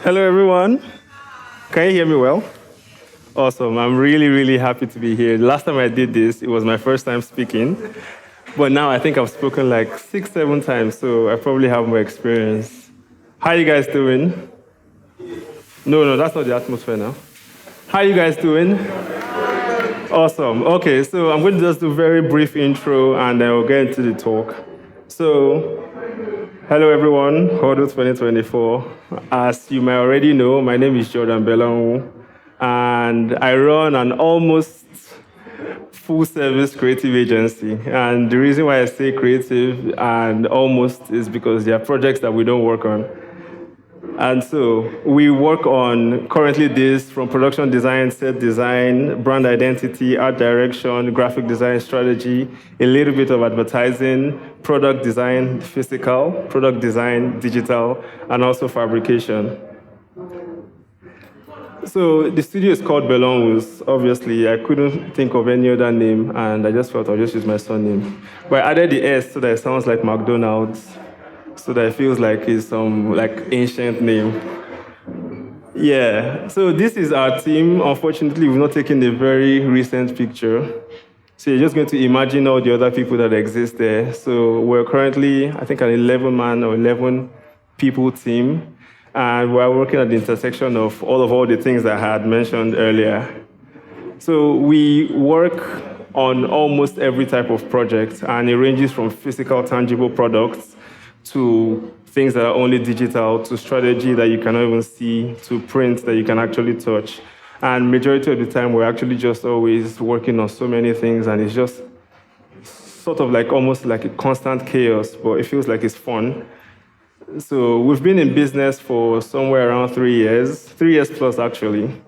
Hello, everyone. Can you hear me well? Awesome. I'm really, really happy to be here. Last time I did this, it was my first time speaking. But now I think I've spoken like 6, 7 times, so I probably have more experience. How you guys doing? No, that's not the atmosphere now. How you guys doing? Awesome. Okay, so I'm going to just do a very brief intro and then we'll get into the talk. So, hello everyone, Huddle 2024. As you may already know, my name is Jordan Belonwus, and I run an almost full-service creative agency. And the reason why I say creative and almost is because there are projects that we don't work on. And so we work on currently this from production design, set design, brand identity, art direction, graphic design strategy, a little bit of advertising, product design, physical, product design, digital, and also fabrication. So the studio is called Belonwus. Obviously, I couldn't think of any other name, and I just felt I'll just use my surname. But I added the S so that it sounds like McDonald's, so that it feels like it's some like ancient name. Yeah, so this is our team. Unfortunately, we've not taken a very recent picture. So you're just going to imagine all the other people that exist there. So we're currently, I think, an 11-man or 11 people team. And we're working at the intersection of all the things that I had mentioned earlier. So we work on almost every type of project, and it ranges from physical, tangible products to things that are only digital, to strategy that you cannot even see, to print that you can actually touch. And majority of the time, we're actually just always working on so many things, and it's just sort of like almost like a constant chaos, but it feels like it's fun. So we've been in business for somewhere around 3 years, 3 years plus actually.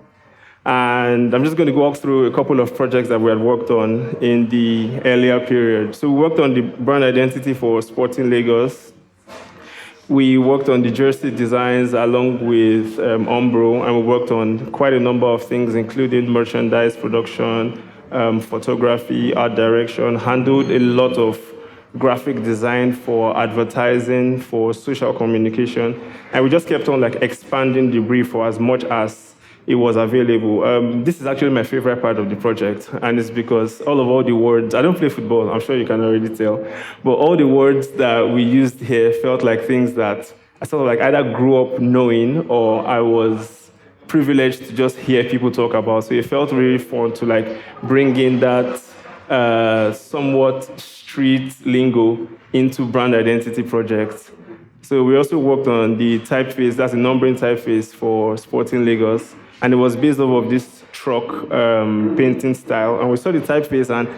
And I'm just going to walk through a couple of projects that we had worked on in the earlier period. So we worked on the brand identity for Sporting Lagos. We worked on the jersey designs along with Onboard, and we worked on quite a number of things, including merchandise production, photography, art direction, handled a lot of graphic design for advertising, for social communication, and we just kept on like expanding the brief for as much as it was available. This is actually my favorite part of the project, and it's because all the words, I don't play football, I'm sure you can already tell, but all the words that we used here felt like things that I sort of like either grew up knowing or I was privileged to just hear people talk about. So it felt really fun to like bring in that somewhat street lingo into brand identity projects. So we also worked on the typeface, that's a numbering typeface for Sporting Lagos, and it was based off of this truck painting style. And we saw the typeface, and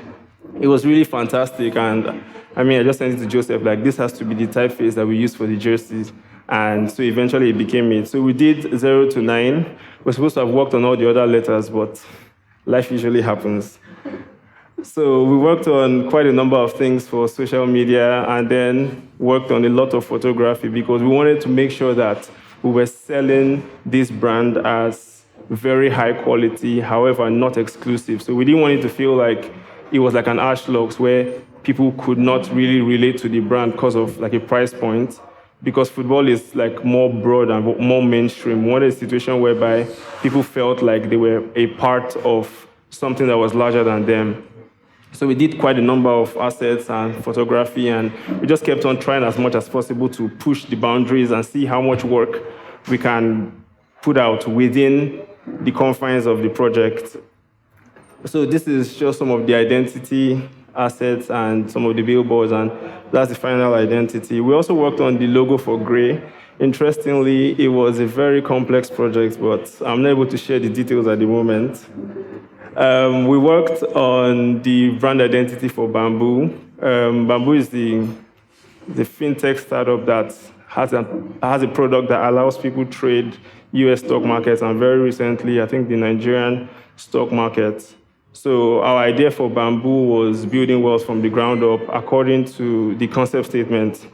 it was really fantastic. And I mean, I just sent it to Joseph, like, this has to be the typeface that we use for the jerseys. And so eventually it became it. So we did 0 to 9. We're supposed to have worked on all the other letters, but life usually happens. So we worked on quite a number of things for social media, and then worked on a lot of photography because we wanted to make sure that we were selling this brand as very high quality, however, not exclusive. So we didn't want it to feel like it was like an Ashlocks where people could not really relate to the brand because of like a price point, because football is like more broad and more mainstream. We wanted a situation whereby people felt like they were a part of something that was larger than them. So we did quite a number of assets and photography, and we just kept on trying as much as possible to push the boundaries and see how much work we can put out within the confines of the project. So this is just some of the identity assets and some of the billboards, and that's the final identity. We also worked on the logo for Grey. Interestingly, it was a very complex project, but I'm not able to share the details at the moment. We worked on the brand identity for Bamboo. Bamboo is the Fintech startup that has a product that allows people to trade US stock markets, and very recently, I think the Nigerian stock market. So our idea for Bamboo was building wealth from the ground up according to the concept statement.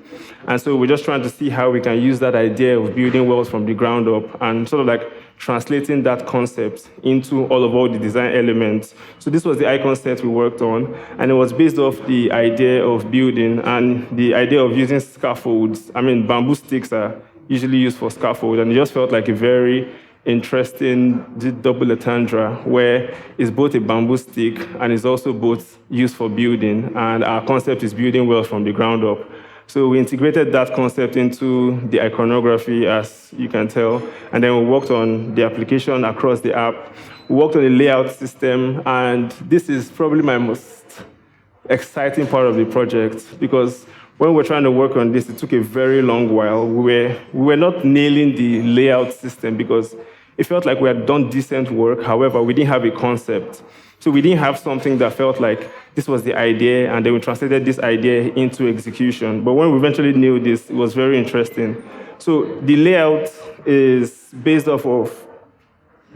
And so we're just trying to see how we can use that idea of building wealth from the ground up and sort of like translating that concept into all the design elements. So this was the icon set we worked on, and it was based off the idea of building and the idea of using scaffolds. I mean, bamboo sticks are usually used for scaffold, and it just felt like a very interesting double entendre where it's both a bamboo stick and it's also both used for building, and our concept is building wealth from the ground up. So we integrated that concept into the iconography, as you can tell, and then we worked on the application across the app. We worked on the layout system, and this is probably my most exciting part of the project, because when we're trying to work on this, it took a very long while. We were not nailing the layout system because it felt like we had done decent work. However, we didn't have a concept. So we didn't have something that felt like this was the idea, and then we translated this idea into execution. But when we eventually nailed this, it was very interesting. So the layout is based off of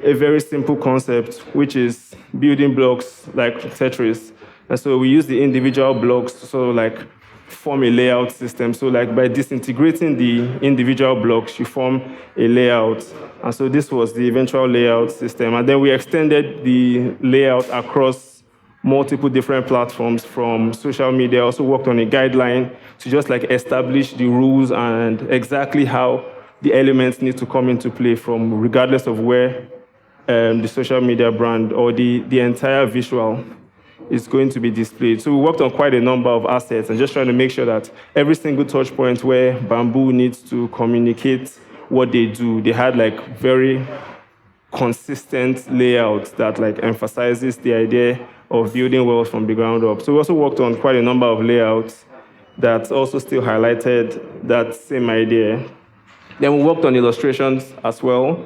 a very simple concept, which is building blocks like Tetris. And so we use the individual blocks to sort of like form a layout system. So like by disintegrating the individual blocks, you form a layout. And so this was the eventual layout system. And then we extended the layout across multiple different platforms from social media. Also worked on a guideline to just like establish the rules and exactly how the elements need to come into play from regardless of where the social media brand or the entire visual is going to be displayed. So we worked on quite a number of assets and just trying to make sure that every single touch point where Bamboo needs to communicate what they do, they had like very consistent layouts that like emphasizes the idea of building wealth from the ground up. So we also worked on quite a number of layouts that also still highlighted that same idea. Then we worked on illustrations as well.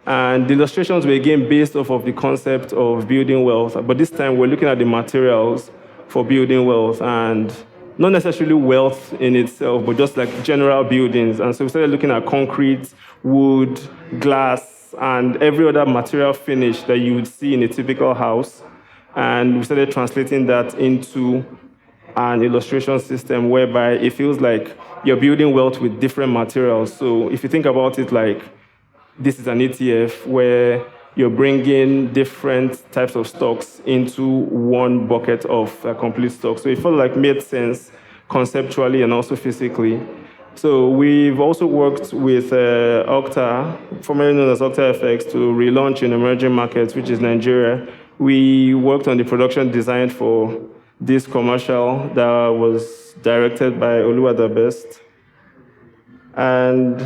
And the illustrations were again based off of the concept of building wealth. But this time we're looking at the materials for building wealth, and not necessarily wealth in itself, but just like general buildings. And so we started looking at concrete, wood, glass, and every other material finish that you would see in a typical house. And we started translating that into an illustration system whereby it feels like you're building wealth with different materials. So if you think about it like this is an ETF where you're bringing different types of stocks into one bucket of complete stocks. So it felt like made sense conceptually and also physically. So we've also worked with Okta, formerly known as Okta FX, to relaunch in emerging markets, which is Nigeria. We worked on the production design for this commercial that was directed by Oluwada Best. And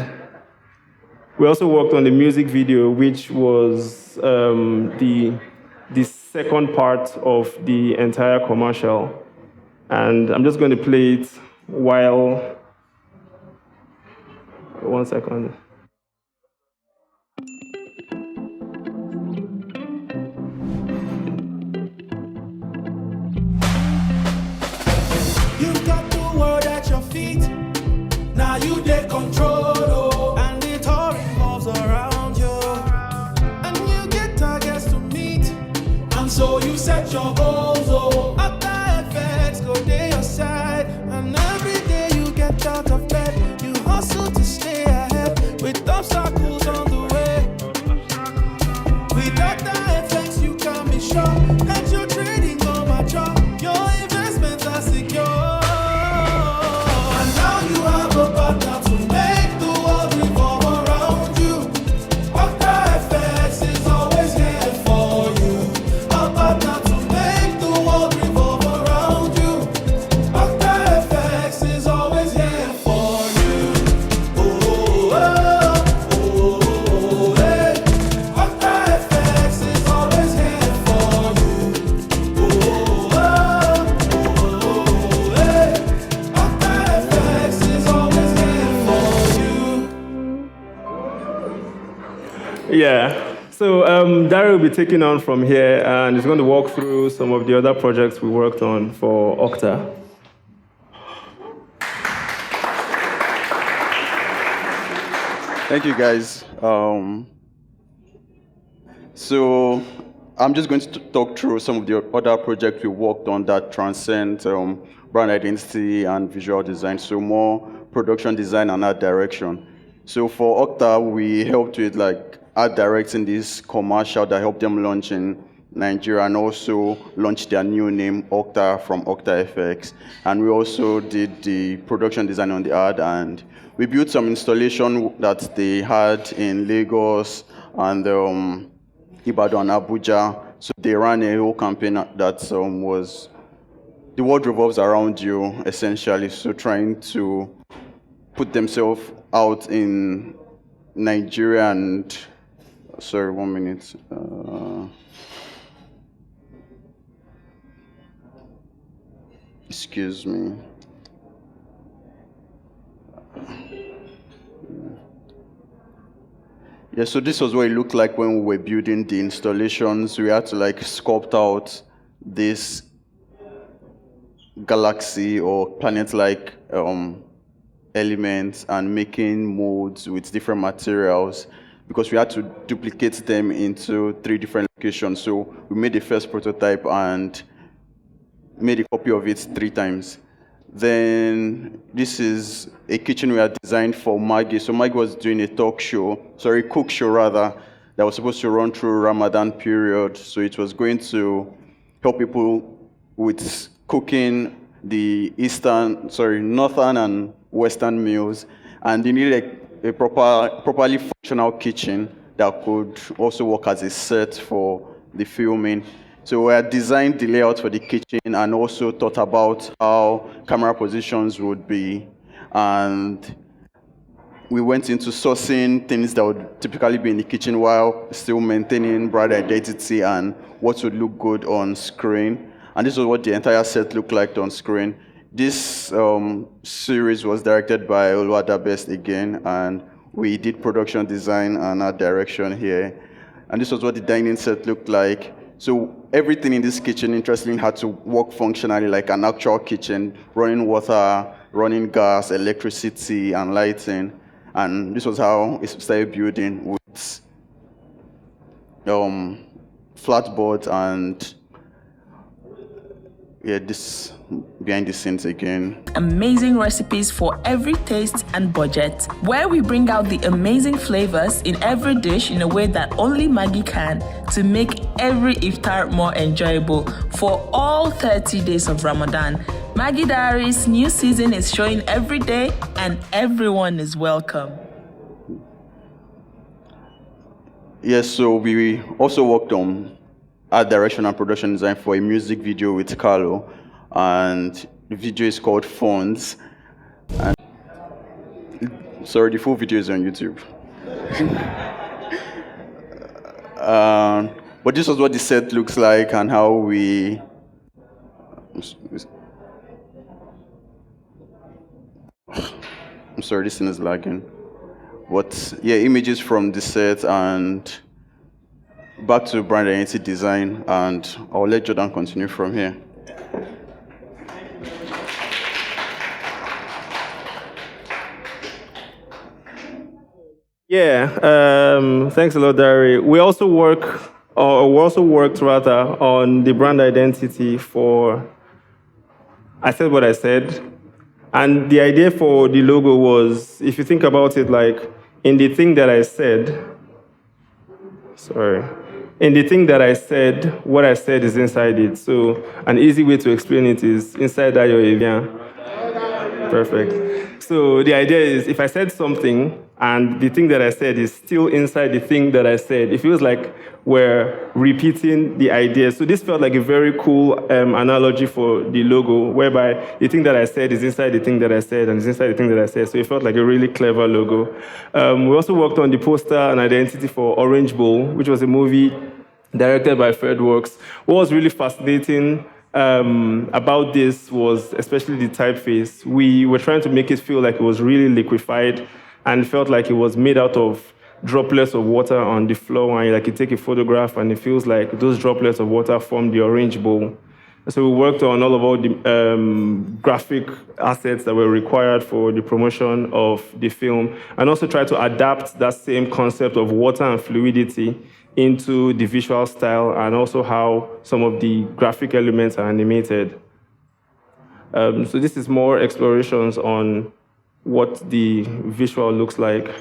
we also worked on the music video, which was the second part of the entire commercial. And I'm just going to play it while... One second. You got the world at your feet. Now you take control. So you set your goals, oh. After effects, go day your side. And every day you get out of bed, you hustle to stay ahead with obstacles on the way. With after effects, you can be sure that your trading go mature, your investments are secure. And now you have a partner to make the world revolve around you. After effects is always here for you. Yeah, so Dario will be taking on from here, and he's going to walk through some of the other projects we worked on for Okta. Thank you, guys. So I'm just going to talk through some of the other projects we worked on that transcend brand identity and visual design, so more production design and art direction. So for Okta, we helped with like art directing this commercial that helped them launch in Nigeria, and also launched their new name, Okta, from Okta FX. And we also did the production design on the ad, and we built some installation that they had in Lagos and Ibadan and Abuja. So they ran a whole campaign that was, the world revolves around you, essentially. So trying to put themselves out in Nigeria and, sorry, 1 minute. Excuse me. Yeah, so this was what it looked like when we were building the installations. We had to like sculpt out this galaxy or planet-like elements and making molds with different materials, because we had to duplicate them into 3 different locations. So we made the first prototype and made a copy of it 3 times. Then this is a kitchen we had designed for Maggie. So Maggie was doing a cook show rather, that was supposed to run through Ramadan period. So it was going to help people with cooking the northern and western meals. And they needed a properly functional kitchen that could also work as a set for the filming. So we had designed the layout for the kitchen and also thought about how camera positions would be. And we went into sourcing things that would typically be in the kitchen while still maintaining brand identity and what would look good on screen. And this was what the entire set looked like on screen. This series was directed by Oluwada Best again, and we did production design and art direction here. And this was what the dining set looked like. So everything in this kitchen, interestingly, had to work functionally like an actual kitchen, running water, running gas, electricity, and lighting. And this was how it started building with flatboards and this behind the scenes again. Amazing recipes for every taste and budget, where we bring out the amazing flavors in every dish in a way that only Maggie can, to make every iftar more enjoyable for all 30 days of Ramadan. Maggie Diaries' new season is showing every day, and everyone is welcome. Yes, so we also worked on art direction and production design for a music video with Carlo, and the video is called Phones. And sorry, the full video is on YouTube. But this was what the set looks like and how we. I'm sorry, this thing is lagging. But yeah, images from the set and back to brand identity design, and I'll let Jordan continue from here. Yeah, thanks a lot, Dari. We also worked on the brand identity for, I said what I said, and the idea for the logo was, if you think about it, like in the thing that I said, what I said is inside it. So an easy way to explain it is inside that your avian. Perfect. So the idea is, if I said something and the thing that I said is still inside the thing that I said, it feels like we're repeating the idea. So this felt like a very cool analogy for the logo, whereby the thing that I said is inside the thing that I said and is inside the thing that I said. So it felt like a really clever logo. We also worked on the poster and identity for Orange Bowl, which was a movie directed by Fred Works. What was really fascinating about this was especially the typeface. We were trying to make it feel like it was really liquefied and felt like it was made out of droplets of water on the floor, and like you take a photograph and it feels like those droplets of water form the orange bowl. So we worked on all of the graphic assets that were required for the promotion of the film, and also try to adapt that same concept of water and fluidity into the visual style, and also how some of the graphic elements are animated. So this is more explorations on what the visual looks like.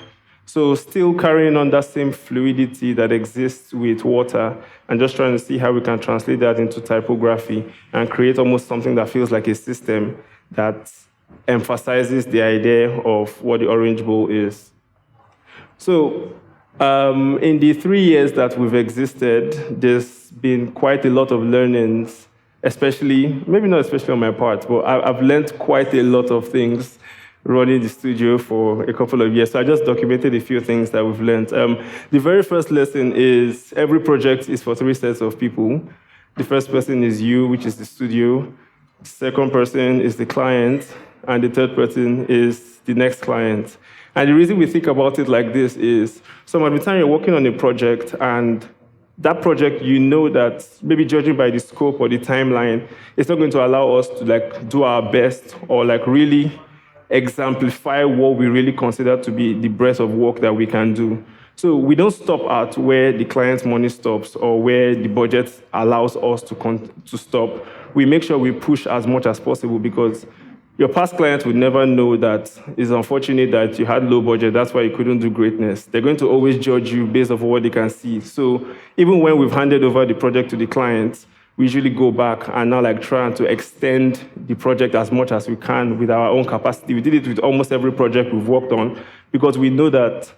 So still carrying on that same fluidity that exists with water and just trying to see how we can translate that into typography and create almost something that feels like a system that emphasizes the idea of what the Orange Bowl is. So in the 3 years that we've existed, there's been quite a lot of learnings, especially, maybe not especially on my part, but I've learned quite a lot of things running the studio for a couple of years. So I just documented a few things that we've learned. The very first lesson is every project is for 3 sets of people. The first person is you, which is the studio. The second person is the client. And the third person is the next client. And the reason we think about it like this is, some of the time you're working on a project and that project, you know that maybe judging by the scope or the timeline, it's not going to allow us to do our best or really exemplify what we really consider to be the breadth of work that we can do. So we don't stop at where the client's money stops or where the budget allows us to stop. We make sure we push as much as possible, because your past client would never know that it's unfortunate that you had low budget, that's why you couldn't do greatness. They're going to always judge you based on what they can see. So even when we've handed over the project to the client, we usually go back and now trying to extend the project as much as we can with our own capacity. We did it with almost every project we've worked on, because we know that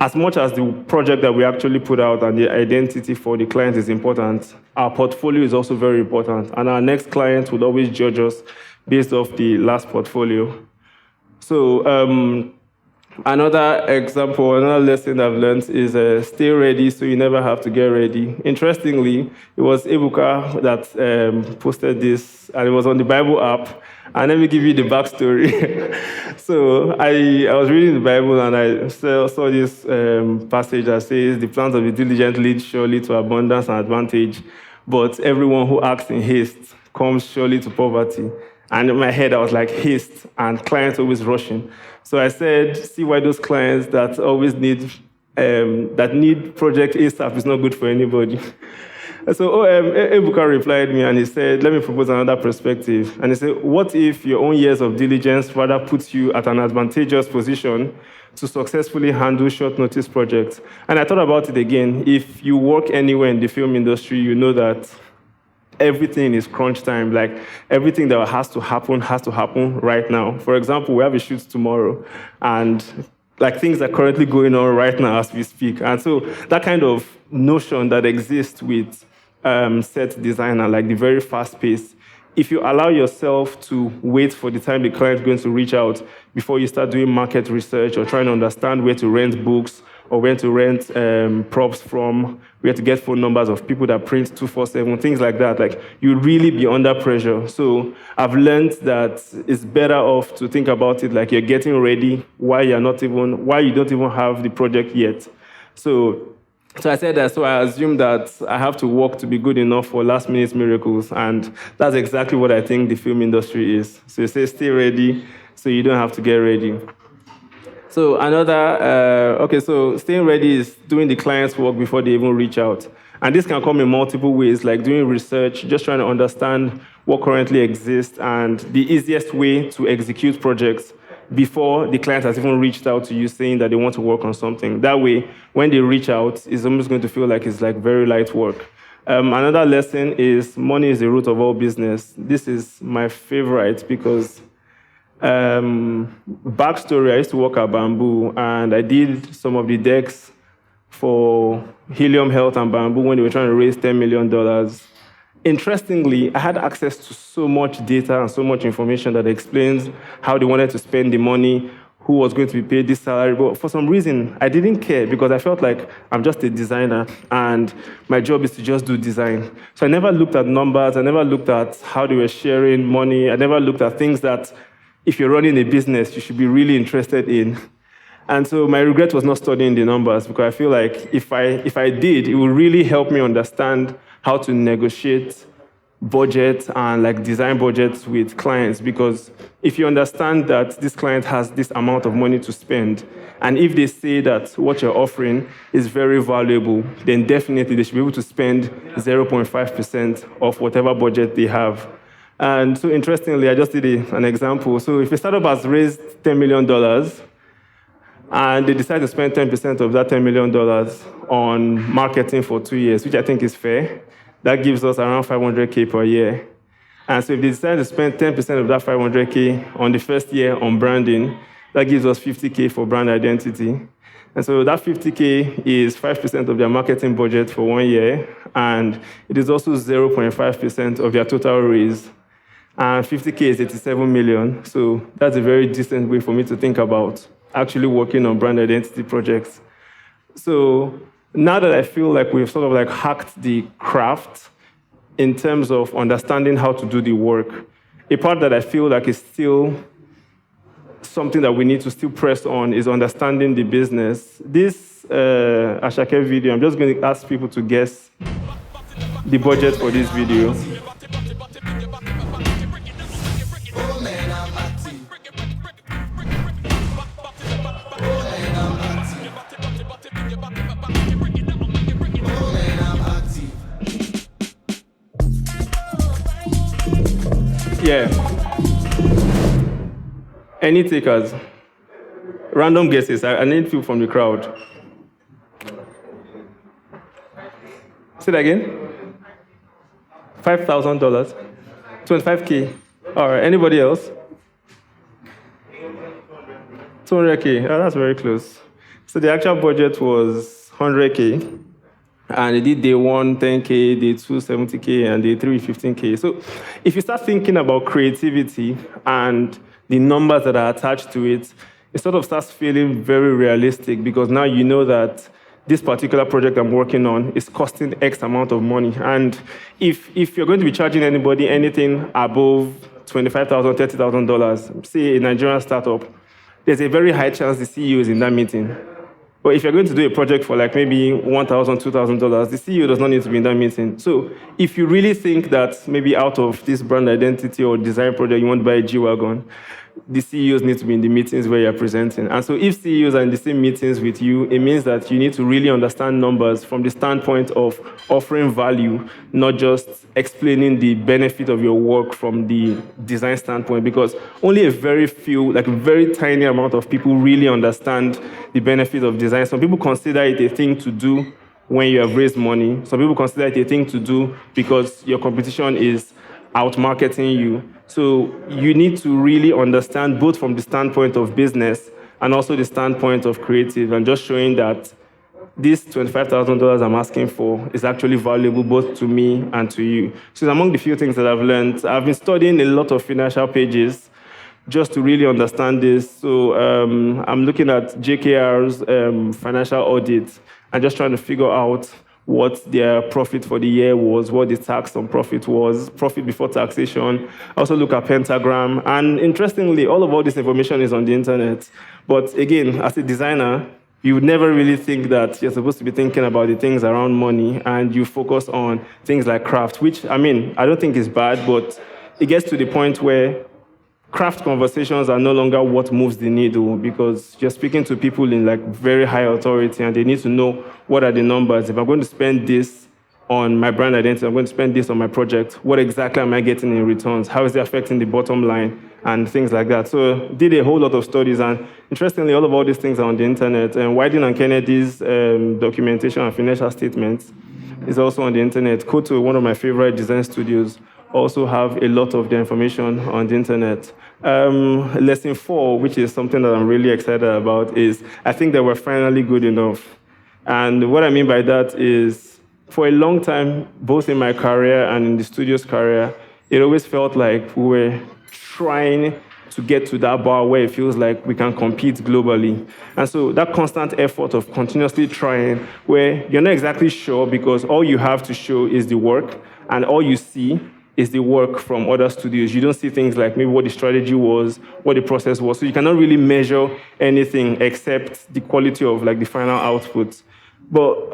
as much as the project that we actually put out and the identity for the client is important, our portfolio is also very important. And our next client will always judge us based off the last portfolio. So another example, another lesson I've learned is stay ready so you never have to get ready. Interestingly, it was Ebuka that posted this, and it was on the Bible app. And let me give you the backstory. So I was reading the Bible and I saw this passage that says, the plans of the diligent lead surely to abundance and advantage, but everyone who acts in haste comes surely to poverty. And in my head, I was like, haste, and clients always rushing. So I said, see why those clients that always need project ASAP is not good for anybody. So Ebuka replied me and he said, let me propose another perspective. And he said, what if your own years of diligence rather puts you at an advantageous position to successfully handle short notice projects? And I thought about it again. If you work anywhere in the film industry, you know that everything is crunch time. Everything that has to happen right now. For example, we have a shoot tomorrow, and things are currently going on right now as we speak. And so that kind of notion that exists with set design and the very fast pace, if you allow yourself to wait for the time the client is going to reach out before you start doing market research or trying to understand where to rent books or where to rent props from, where to get phone numbers of people that print 247, things like that, you'd really be under pressure. So I've learned that it's better off to think about it like you're getting ready while you don't even have the project yet. So I said that, so I assume that I have to work to be good enough for last-minute miracles, and that's exactly what I think the film industry is. So you say stay ready so you don't have to get ready. So so staying ready is doing the client's work before they even reach out. And this can come in multiple ways, like doing research, just trying to understand what currently exists and the easiest way to execute projects before the client has even reached out to you saying that they want to work on something. That way, when they reach out, it's almost going to feel like it's very light work. Another lesson is money is the root of all business. This is my favorite because backstory, I used to work at Bamboo, and I did some of the decks for Helium Health and Bamboo when they were trying to raise $10 million. Interestingly, I had access to so much data and so much information that explains how they wanted to spend the money, who was going to be paid this salary. But for some reason, I didn't care because I felt like I'm just a designer and my job is to just do design. So I never looked at numbers. I never looked at how they were sharing money. I never looked at things that if you're running a business, you should be really interested in. And so my regret was not studying the numbers because I feel like if I did, it would really help me understand how to negotiate budget and design budgets with clients. Because if you understand that this client has this amount of money to spend, and if they say that what you're offering is very valuable, then definitely they should be able to spend 0.5% of whatever budget they have. And so interestingly, I just did an example. So if a startup has raised $10 million, And they decided to spend 10% of that $10 million on marketing for 2 years, which I think is fair. That gives us around $500K per year. And so if they decide to spend 10% of that $500K on the first year on branding, that gives us $50K for brand identity. And so that $50K is 5% of their marketing budget for 1 year, and it is also 0.5% of their total raise. And $50K is $87 million, so that's a very decent way for me to think about actually working on brand identity projects. So now that I feel like we've sort of like hacked the craft in terms of understanding how to do the work, a part that I feel like is still something that we need to still press on is understanding the business. This Ashake video, I'm just going to ask people to guess the budget for this video. Yeah. Any takers? Random guesses. I need people from the crowd. Say that again. $5,000. $25K. All right. Anybody else? $200K. Oh, that's very close. So the actual budget was $100K. And they did day 1, 10K, day 2, 70K, and day 3, 15K. So if you start thinking about creativity and the numbers that are attached to it, it sort of starts feeling very realistic because now you know that this particular project I'm working on is costing X amount of money. And if you're going to be charging anybody anything above $25,000, $30,000, say a Nigerian startup, there's a very high chance the CEO is in that meeting. But if you're going to do a project for like maybe $1,000, $2,000, the CEO does not need to be in that meeting. So if you really think that maybe out of this brand identity or design project you want to buy a G-Wagon, the CEOs need to be in the meetings where you're presenting. And so if CEOs are in the same meetings with you, it means that you need to really understand numbers from the standpoint of offering value, not just explaining the benefit of your work from the design standpoint, because only a very few, like a very tiny amount of people really understand the benefit of design. Some people consider it a thing to do when you have raised money. Some people consider it a thing to do because your competition is out-marketing you. So you need to really understand both from the standpoint of business and also the standpoint of creative, and just showing that this $25,000 I'm asking for is actually valuable both to me and to you. So it's among the few things that I've learned. I've been studying a lot of financial pages just to really understand this. So I'm looking at JKR's financial audit and just trying to figure out what their profit for the year was, what the tax on profit was, profit before taxation. I also look at Pentagram. And interestingly, all this information is on the internet. But again, as a designer, you would never really think that you're supposed to be thinking about the things around money, and you focus on things like craft, which, I mean, I don't think is bad, but it gets to the point where craft conversations are no longer what moves the needle, because you're speaking to people in like very high authority and they need to know what are the numbers. If I'm going to spend this on my brand identity, I'm going to spend this on my project, what exactly am I getting in returns? How is it affecting the bottom line? And things like that. So did a whole lot of studies, and interestingly, all these things are on the internet. And Wyden and Kennedy's documentation and financial statements is also on the internet. Koto, one of my favorite design studios, also have a lot of the information on the internet. Lesson 4, which is something that I'm really excited about, is I think that we're finally good enough. And what I mean by that is, for a long time, both in my career and in the studio's career, it always felt like we were trying to get to that bar where it feels like we can compete globally. And so that constant effort of continuously trying, where you're not exactly sure because all you have to show is the work, and all you see is the work from other studios. You don't see things like maybe what the strategy was, what the process was. So you cannot really measure anything except the quality of like the final output. But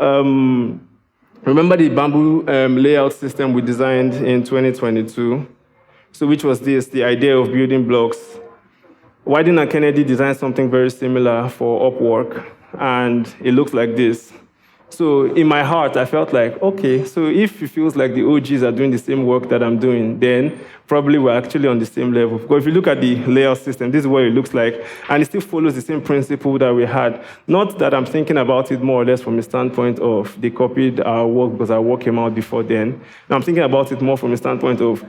remember the bamboo layout system we designed in 2022? So which was this, the idea of building blocks. Wyden and Kennedy designed something very similar for Upwork, and it looks like this. So in my heart, I felt like, okay, so if it feels like the OGs are doing the same work that I'm doing, then probably we're actually on the same level. Because if you look at the layout system, this is what it looks like, and it still follows the same principle that we had. Not that I'm thinking about it more or less from the standpoint of they copied our work because our work came out before then. Now I'm thinking about it more from the standpoint of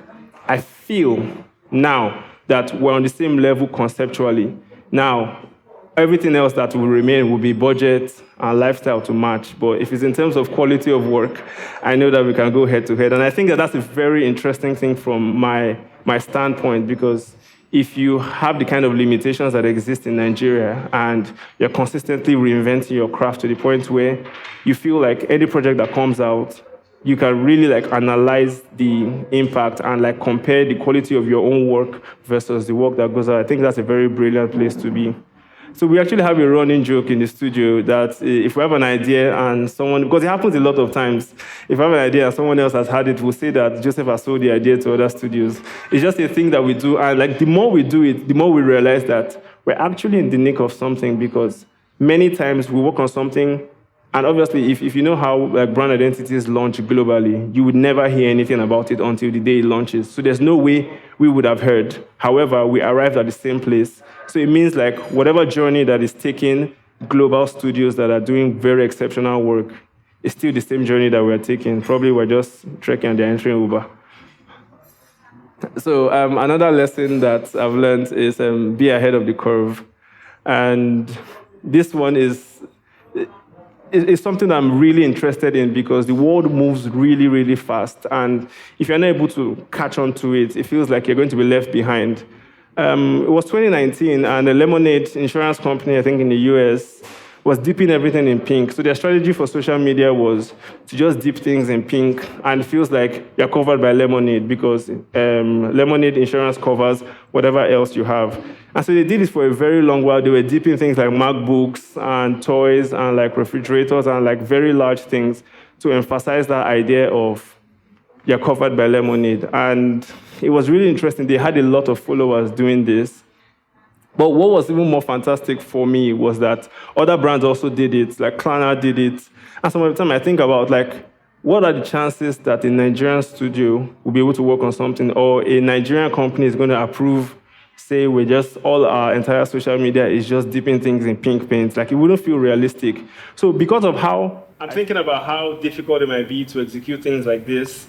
I feel now that we're on the same level conceptually. Now, everything else that will remain will be budget and lifestyle to match. But if it's in terms of quality of work, I know that we can go head to head. And I think that that's a very interesting thing from my standpoint, because if you have the kind of limitations that exist in Nigeria and you're consistently reinventing your craft to the point where you feel like any project that comes out, you can really analyze the impact and compare the quality of your own work versus the work that goes out. I think that's a very brilliant place to be. So we actually have a running joke in the studio that if we have an idea and someone, because it happens a lot of times, if we have an idea and someone else has had it, we'll say that Joseph has sold the idea to other studios. It's just a thing that we do, and the more we do it, the more we realize that we're actually in the nick of something, because many times we work on something, and obviously if you know how brand identities launch globally, you would never hear anything about it until the day it launches. So there's no way we would have heard. However, we arrived at the same place. So it means whatever journey that is taking global studios that are doing very exceptional work is still the same journey that we're taking. Probably we're just trekking and they're entering Uber. So another lesson that I've learned is be ahead of the curve. And this one is something I'm really interested in, because the world moves really, really fast. And if you're not able to catch on to it, it feels like you're going to be left behind. It was 2019, and a Lemonade insurance company, I think in the US, was dipping everything in pink. So their strategy for social media was to just dip things in pink, and it feels like you're covered by Lemonade, because Lemonade insurance covers whatever else you have. And so they did this for a very long while. They were dipping things like MacBooks and toys and refrigerators and very large things to emphasize that idea of you're covered by Lemonade. And it was really interesting. They had a lot of followers doing this. But what was even more fantastic for me was that other brands also did it, like Klarna did it. And some of the time I think about what are the chances that a Nigerian studio will be able to work on something, or a Nigerian company is going to approve, say all our entire social media is just dipping things in pink paint. It wouldn't feel realistic. So because of how I'm thinking about how difficult it might be to execute things like this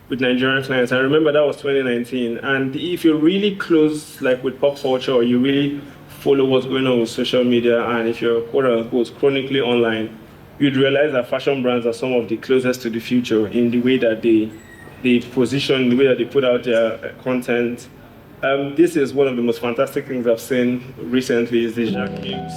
with Nigerian clients, I remember that was 2019. And if you're really close with pop culture, or you really follow what's going on with social media, and if you're quote unquote chronically online, you'd realize that fashion brands are some of the closest to the future in the way that they position, the way that they put out their content. This is one of the most fantastic things I've seen recently, is the Jacques Gibbs.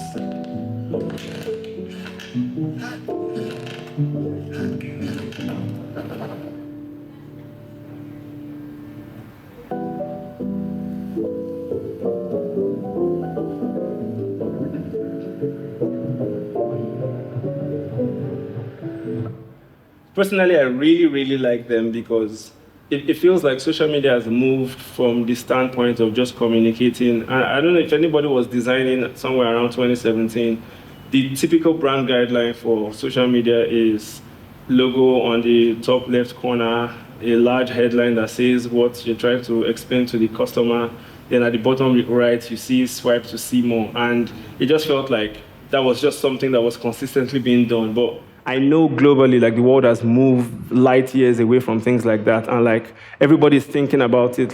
Personally, I really, really like them, because it feels like social media has moved from the standpoint of just communicating. And I don't know if anybody was designing somewhere around 2017. The typical brand guideline for social media is logo on the top left corner, a large headline that says what you're trying to explain to the customer. Then at the bottom right, you see swipe to see more. And it just felt like that was just something that was consistently being done. But I know globally, the world has moved light years away from things like that. And everybody's thinking about it,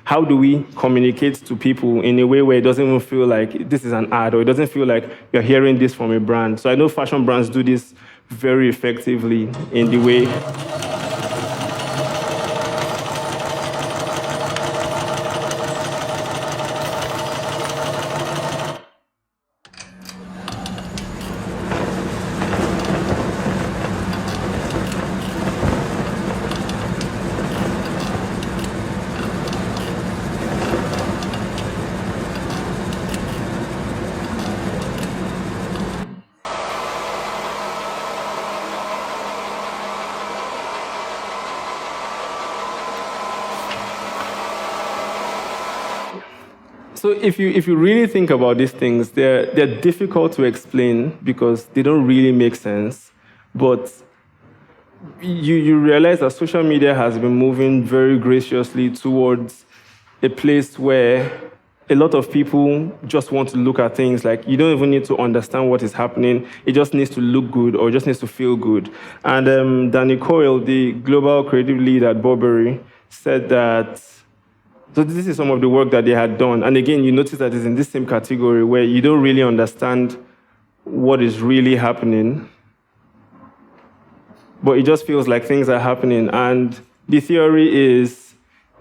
how do we communicate to people in a way where it doesn't even feel like this is an ad, or it doesn't feel like you're hearing this from a brand. So I know fashion brands do this very effectively in the way. So if you really think about these things, they're difficult to explain because they don't really make sense. but you realize that social media has been moving very graciously towards a place where a lot of people just want to look at things like you don't even need to understand what is happening. It just needs to look good or just needs to feel good. And Danny Coyle, the global creative lead at Burberry, said that, so this is some of the work that they had done. And again, you notice that it's in this same category where you don't really understand what is really happening, but it just feels like things are happening. And the theory is,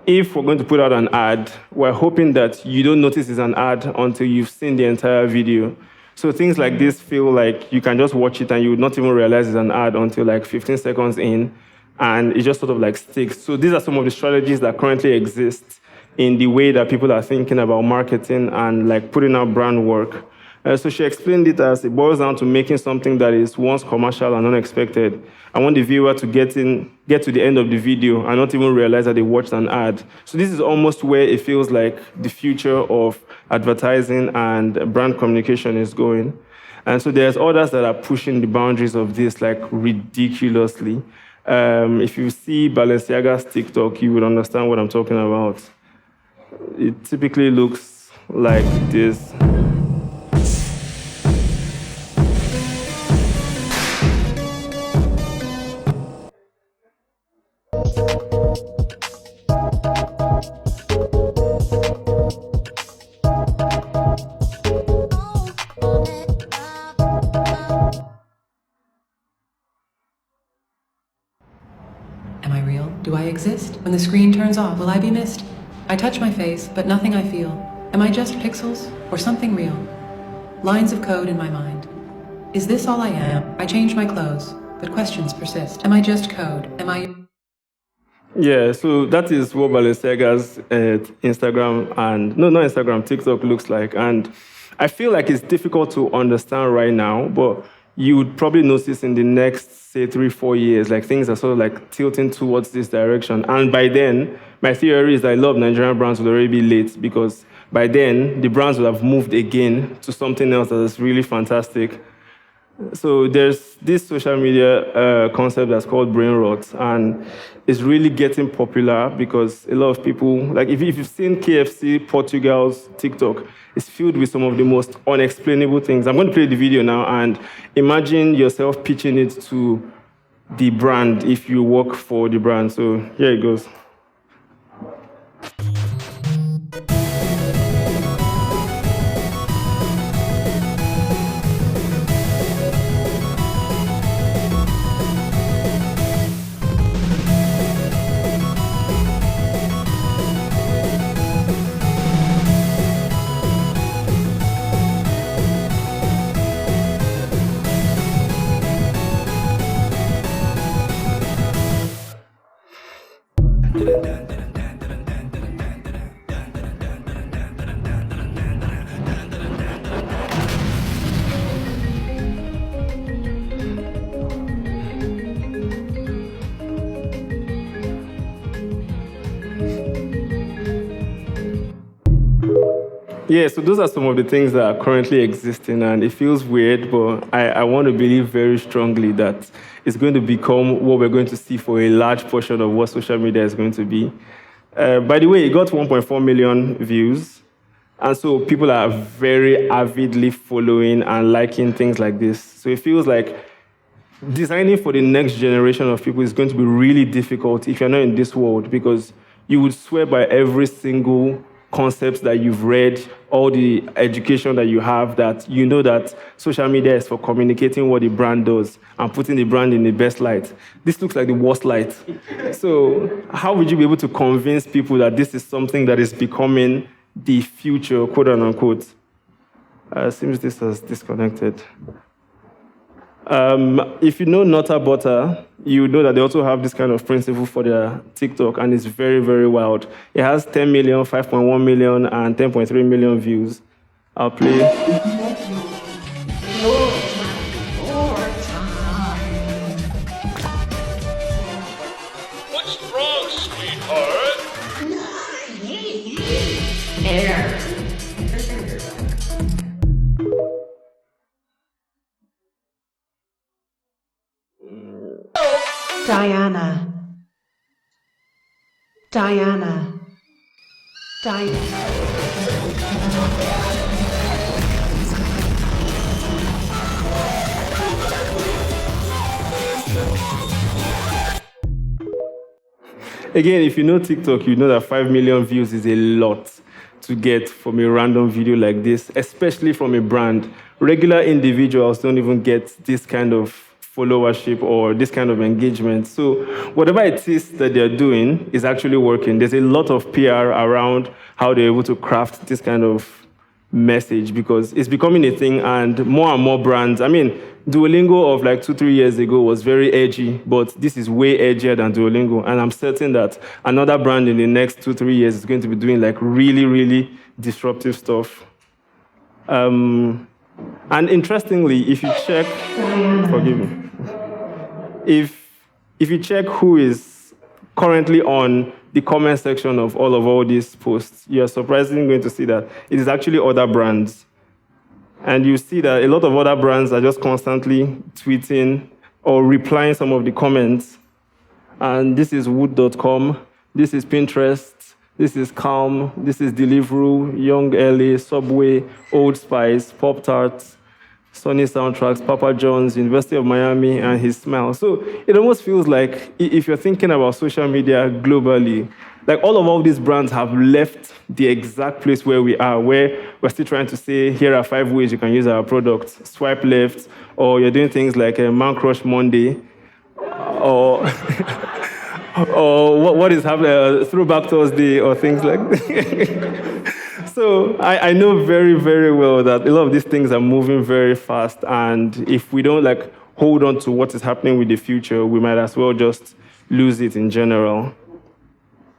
if we're going to put out an ad, we're hoping that you don't notice it's an ad until you've seen the entire video. So things like this feel like you can just watch it and you would not even realize it's an ad until like 15 seconds in, and it just sort of like sticks. So these are some of the strategies that currently exist in the way that people are thinking about marketing and like putting out brand work. So she explained it as it boils down to making something that is once commercial and unexpected. I want the viewer to get to the end of the video and not even realize that they watched an ad. So this is almost where it feels like the future of advertising and brand communication is going. And so there's others that are pushing the boundaries of this like ridiculously. If you see Balenciaga's TikTok, you would understand what I'm talking about. It typically looks like this. Am I real? Do I exist? When the screen turns off, will I be missed? I touch my face, but nothing I feel. Am I just pixels or something real? Lines of code in my mind. Is this all I am? I change my clothes, but questions persist. Am I just code? Am I... Yeah, so that is what Balenciaga's Instagram and, no, not Instagram, TikTok looks like. And I feel like it's difficult to understand right now, but you would probably notice in the next, say, 3-4 years, like things are sort of like tilting towards this direction. And by then, my theory is that a lot of Nigerian brands would already be late because by then, the brands would have moved again to something else that is really fantastic. So there's this social media concept that's called brain rot, and it's really getting popular because a lot of people, like if you've seen KFC Portugal's TikTok, it's filled with some of the most unexplainable things. I'm going to play the video now, and imagine yourself pitching it to the brand if you work for the brand. So here it goes. Yeah, so those are some of the things that are currently existing, and it feels weird, but I want to believe very strongly that it's going to become what we're going to see for a large portion of what social media is going to be. By the way, it got 1.4 million views, and so people are very avidly following and liking things like this. So it feels like designing for the next generation of people is going to be really difficult if you're not in this world, because you would swear by every single concepts that you've read, all the education that you have, that you know that social media is for communicating what the brand does and putting the brand in the best light. This looks like the worst light. So how would you be able to convince people that this is something that is becoming the future, quote unquote? Seems this has disconnected. If you know Nutter Butter, you know that they also have this kind of principle for their TikTok, and it's very, very wild. It has 10 million, 5.1 million, and 10.3 million views. I'll play. What's wrong, sweetheart? Air. Diana. Diana. Again, if you know TikTok, you know that 5 million views is a lot to get from a random video like this, especially from a brand. Regular individuals don't even get this kind of followership or this kind of engagement. So whatever it is that they're doing is actually working. There's a lot of PR around how they're able to craft this kind of message because it's becoming a thing and more brands. I mean, Duolingo of like 2-3 years ago was very edgy, but this is way edgier than Duolingo. And I'm certain that another brand in the next 2-3 years is going to be doing like really, really disruptive stuff. And interestingly, if you check, forgive me, if you check who is currently on the comment section of all these posts, you're surprisingly going to see that it is actually other brands. And you see that a lot of other brands are just constantly tweeting or replying some of the comments. And this is wood.com, this is Pinterest, this is Calm, this is Deliveroo, Young LA, Subway, Old Spice, Pop-Tarts, Sony Soundtracks, Papa John's, University of Miami, and His Smile. So it almost feels like if you're thinking about social media globally, like all these brands have left the exact place where we are, where we're still trying to say, here are 5 ways you can use our product. Swipe left, or you're doing things like Man Crush Monday, or or what is happening, Throwback Thursday, or things like that. So I know very, very well that a lot of these things are moving very fast, and if we don't like hold on to what is happening with the future, we might as well just lose it in general.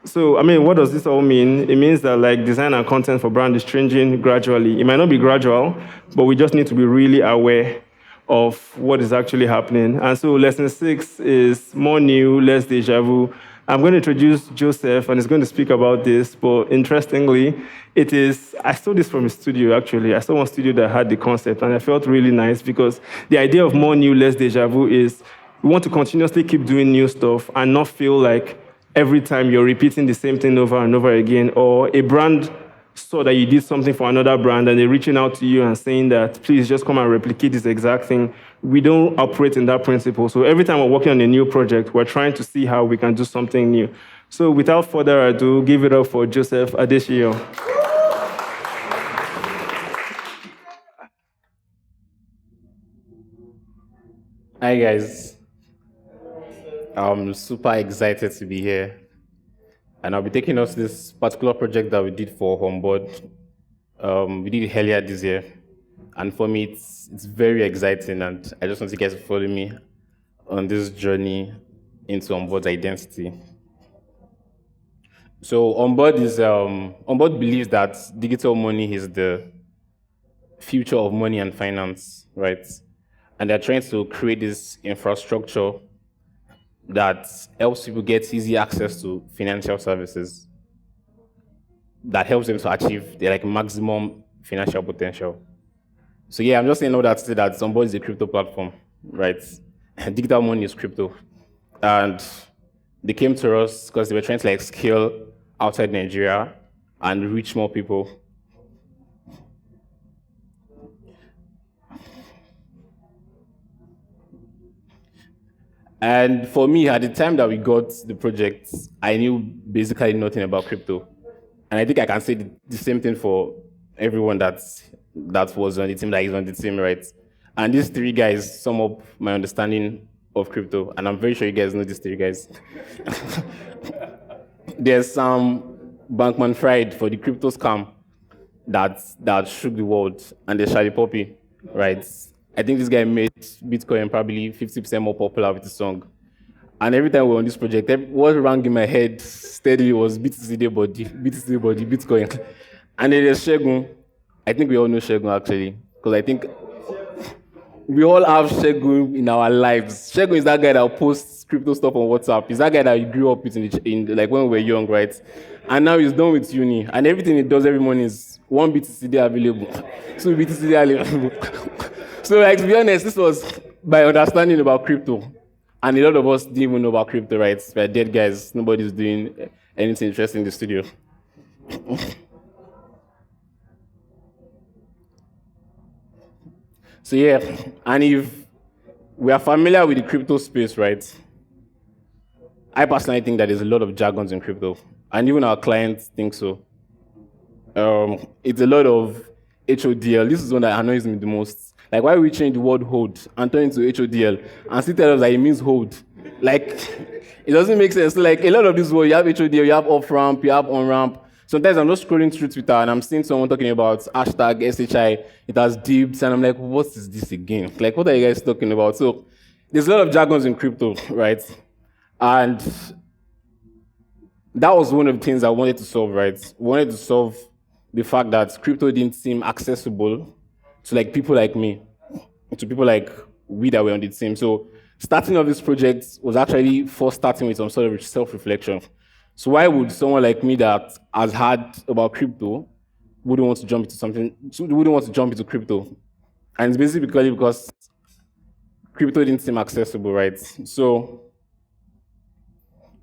So, I mean, what does this all mean? It means that like design and content for brand is changing gradually. It might not be gradual, but we just need to be really aware of what is actually happening. And so lesson 6 is more new, less deja vu. I'm going to introduce Joseph, and he's going to speak about this, but interestingly, I stole this from a studio, actually. I saw one studio that had the concept, and I felt really nice because the idea of more new, less deja vu is we want to continuously keep doing new stuff and not feel like every time you're repeating the same thing over and over again, or a brand saw that you did something for another brand and they're reaching out to you and saying that, please just come and replicate this exact thing. We don't operate in that principle. So every time we're working on a new project, we're trying to see how we can do something new. So without further ado, give it up for Joseph Adesio. Hi guys. I'm super excited to be here. And I'll be taking us this particular project that we did for Onboard. We did it earlier this year. And for me, it's very exciting, and I just want you guys to follow me on this journey into Onboard's identity. So Onboard believes that digital money is the future of money and finance, right? And they're trying to create this infrastructure that helps people get easy access to financial services that helps them to achieve their maximum financial potential. So yeah, I'm just saying all that to say that Onboard is a crypto platform, right? Digital money is crypto. And they came to us because they were trying to scale outside Nigeria and reach more people. And for me, at the time that we got the project, I knew basically nothing about crypto. And I think I can say the same thing for everyone that was on the team, that is on the team, right? And these 3 guys sum up my understanding of crypto. And I'm very sure you guys know these 3 guys. There's Bankman Fried for the crypto scam that shook the world. And there's Charlie Poppy, right? I think this guy made Bitcoin probably 50% more popular with the song. And every time we were on this project, what rang in my head steadily was BTC body, Bitcoin. And then there's Shegun. I think we all know Shegun actually, because I think we all have Shegun in our lives. Shegun is that guy that posts crypto stuff on WhatsApp. He's that guy that you grew up with in when we were young, right? And now he's done with uni, and everything he does every morning is 1 BTC available, 2 BTC available. So, to be honest, this was my understanding about crypto. And a lot of us didn't even know about crypto, right? We're dead guys. Nobody's doing anything interesting in the studio. So yeah, and if we are familiar with the crypto space, right? I personally think that there's a lot of jargons in crypto, and even our clients think so. It's a lot of HODL. This is one that annoys me the most. Like, why we change the word hold and turn it to HODL and still tell us that it means hold? Like, it doesn't make sense. Like, a lot of these words, you have HODL, you have off-ramp, you have on-ramp. Sometimes I'm just scrolling through Twitter and I'm seeing someone talking about hashtag SHI, it has dips, and I'm like, what is this again? Like, what are you guys talking about? So, there's a lot of jargons in crypto, right? And that was one of the things I wanted to solve, right? I wanted to solve the fact that crypto didn't seem accessible to like people like me, to people like we that were on the team. So starting off this project was actually first starting with some sort of self-reflection. So why would someone like me that has heard about crypto wouldn't want to jump into crypto? And it's basically because crypto didn't seem accessible, right? So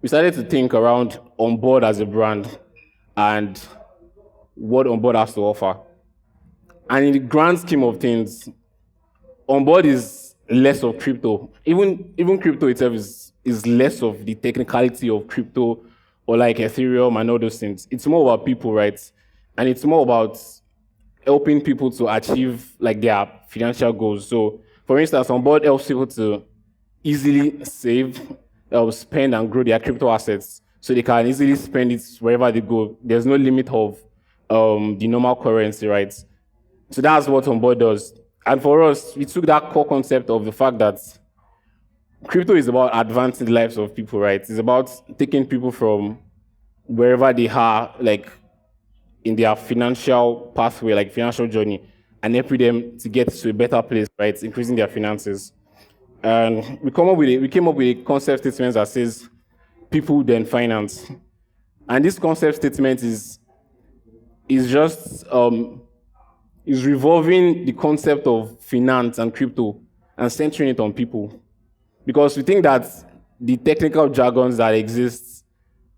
we started to think around Onboard as a brand and what Onboard has to offer. And in the grand scheme of things, Onboard is less of crypto. Even crypto itself is less of the technicality of crypto or like Ethereum and all those things. It's more about people, right? And it's more about helping people to achieve like their financial goals. So, for instance, Onboard helps people to easily save, spend, and grow their crypto assets, so they can easily spend it wherever they go. There's no limit of the normal currency, right? So that's what Onboard does. And for us, we took that core concept of the fact that crypto is about advancing the lives of people, right? It's about taking people from wherever they are, like in their financial pathway, like financial journey, and helping them to get to a better place, right? Increasing their finances. And we came up with a concept statement that says people then finance. And this concept statement is revolving the concept of finance and crypto and centering it on people. Because we think that the technical jargons that exist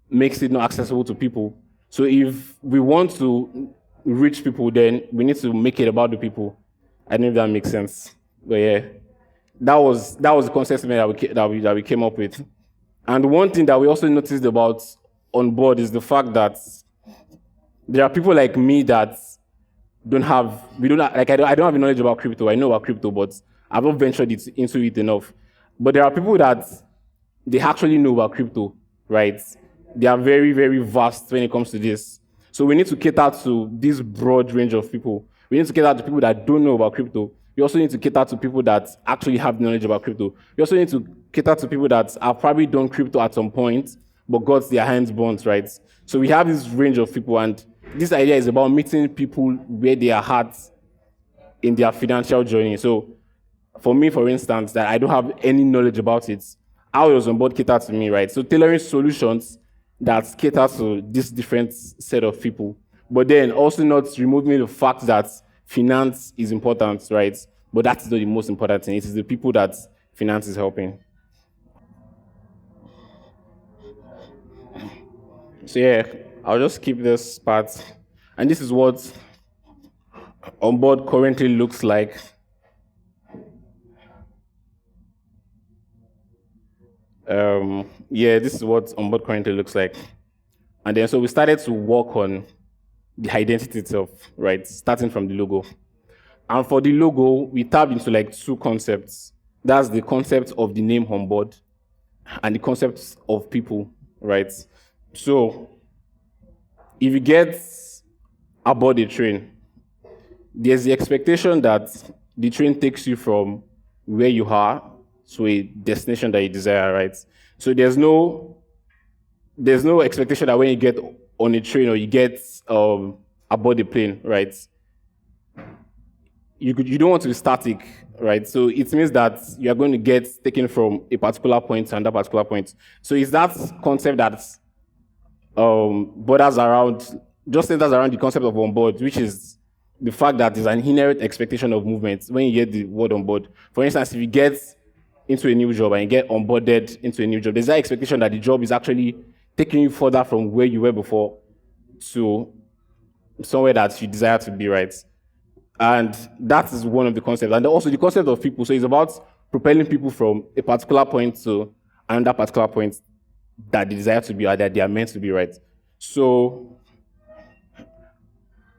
makes it not accessible to people. So if we want to reach people, then we need to make it about the people. I don't know if that makes sense. But yeah, that was the concept that we came up with. And one thing that we also noticed about Onboard is the fact that there are people like me that I don't have a knowledge about crypto. I know about crypto, but I've not ventured into it enough. But there are people that they actually know about crypto, right? They are very, very vast when it comes to this. So we need to cater to this broad range of people. We need to cater to people that don't know about crypto. We also need to cater to people that actually have knowledge about crypto. We also need to cater to people that have probably done crypto at some point, but got their hands burnt, right? So we have this range of people, and this idea is about meeting people where they are at in their financial journey. So for me, for instance, that I don't have any knowledge about it, how does Onboard cater to me, right? So tailoring solutions that cater to this different set of people, but then also not removing the fact that finance is important, right? But that's not the most important thing. It is the people that finance is helping. So yeah, I'll just keep this part. And this is what Onboard currently looks like. This is what Onboard currently looks like. And then so we started to work on the identity itself, right? Starting from the logo. And for the logo, we tapped into like two concepts. That's the concept of the name Onboard and the concept of people, right? So if you get aboard a train, there's the expectation that the train takes you from where you are to a destination that you desire, right? So there's no expectation that when you get on a train or you get aboard a plane, right? You don't want to be static, right? So it means that you are going to get taken from a particular point to another particular point. So it's that concept that centers around the concept of Onboard, which is the fact that there's an inherent expectation of movement when you get the word Onboard. For instance, if you get into a new job and you get onboarded into a new job, there's that expectation that the job is actually taking you further from where you were before to somewhere that you desire to be, right? And that is one of the concepts. And also the concept of people. So it's about propelling people from a particular point to another particular point that they desire to be or that they are meant to be, right? So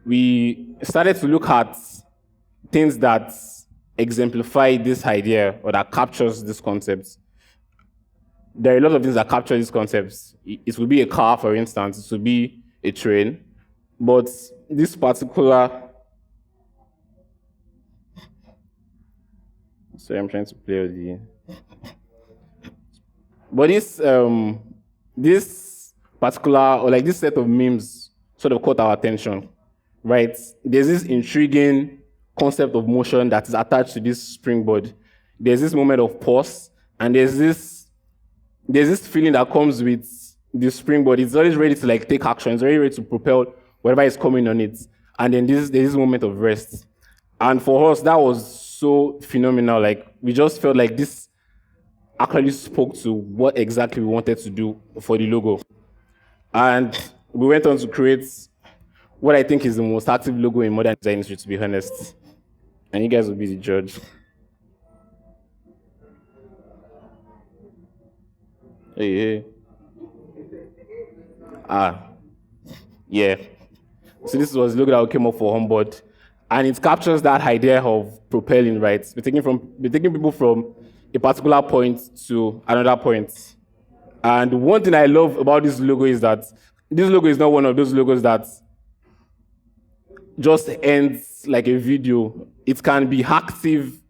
we started to look at things that exemplify this idea or that captures this concept. There are a lot of things that capture these concepts. It will be a car, for instance. It will be a train. But this particular... Sorry, I'm trying to play with the... But this particular, or like this set of memes sort of caught our attention, right? There's this intriguing concept of motion that is attached to this springboard. There's this moment of pause, and there's this feeling that comes with the springboard. It's always ready to like take action. It's already ready to propel whatever is coming on it. And then there's this moment of rest. And for us, that was so phenomenal. Like, we just felt like this actually spoke to what exactly we wanted to do for the logo. And we went on to create what I think is the most active logo in modern design industry, to be honest. And you guys will be the judge. Hey. Yeah. So this was the logo that came up for Onboard. And it captures that idea of propelling, right? We're taking people from a particular point to another point. And one thing I love about this logo is that this logo is not one of those logos that just ends like a video. It can be active.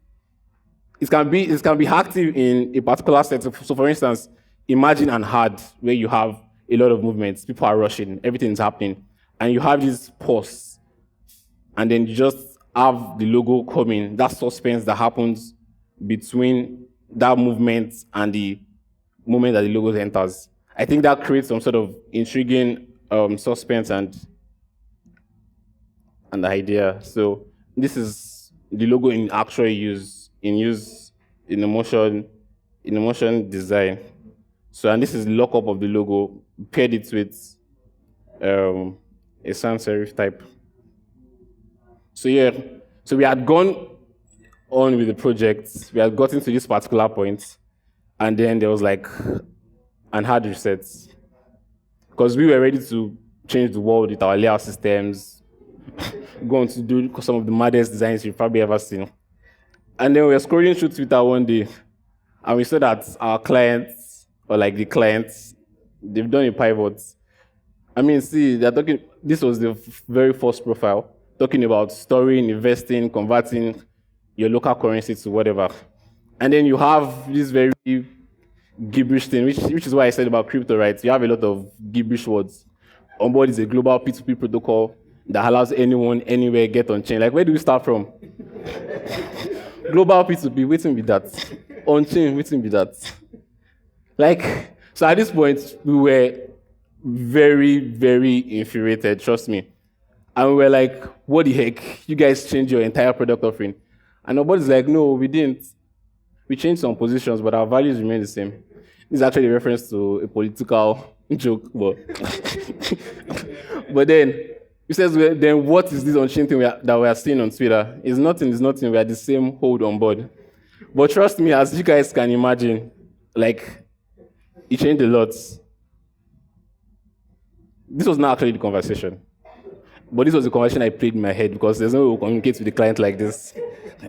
It can be active in a particular setting. So for instance, imagine an ad where you have a lot of movements, people are rushing, everything's happening, and you have this pause, and then you just have the logo coming, that suspense that happens between that movement and the moment that the logo enters. I think that creates some sort of intriguing suspense and idea. So this is the logo in actual use, in motion design. So, and this is the lockup of the logo, paired it with a sans serif type. So yeah, so we had gone on with the project, we had gotten to this particular point, and then there was like an hard reset. Because we were ready to change the world with our layout systems, going to do some of the maddest designs you've probably ever seen. And then we were scrolling through Twitter one day, and we saw that our clients, or like the clients, they've done a pivot. I mean, see, they're talking, this was the very first profile, talking about storing, investing, converting your local currency to whatever. And then you have this very gibberish thing, which is why I said about crypto, right? You have a lot of gibberish words. Onboard is a global P2P protocol that allows anyone, anywhere, get on chain. Like, where do we start from? Global P2P, waiting with that. On chain, waiting with that. Like, so at this point, we were very, very infuriated, trust me. And we were like, what the heck? You guys changed your entire product offering. And nobody's like, no, we didn't. We changed some positions, but our values remain the same. This is actually a reference to a political joke, but then, he says, well, then what is this on-chain thing that we are seeing on Twitter? It's nothing, we are the same hold on board. But trust me, as you guys can imagine, like, it changed a lot. This was not actually the conversation. But this was the conversation I played in my head because there's no way we'll communicate with the client like this.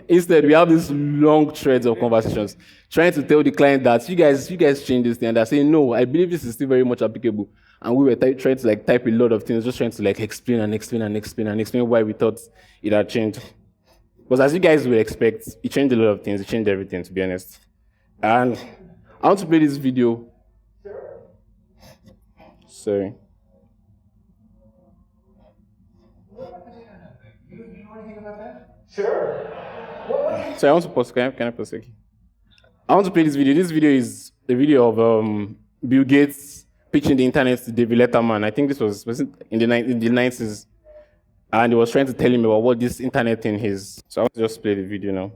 Instead, we have these long threads of conversations trying to tell the client that you guys changed this thing, and they're saying, no, I believe this is still very much applicable. And we were trying to like type a lot of things, just trying to like explain why we thought it had changed. Because as you guys would expect, it changed a lot of things, it changed everything, to be honest. And I want to play this video. Sorry. Sure. So I want to pause. Can I pause? Okay. I want to play this video. This video is a video of Bill Gates pitching the internet to David Letterman. I think this was in the 90s, and he was trying to tell him about what this internet thing is. So I want to just play the video now.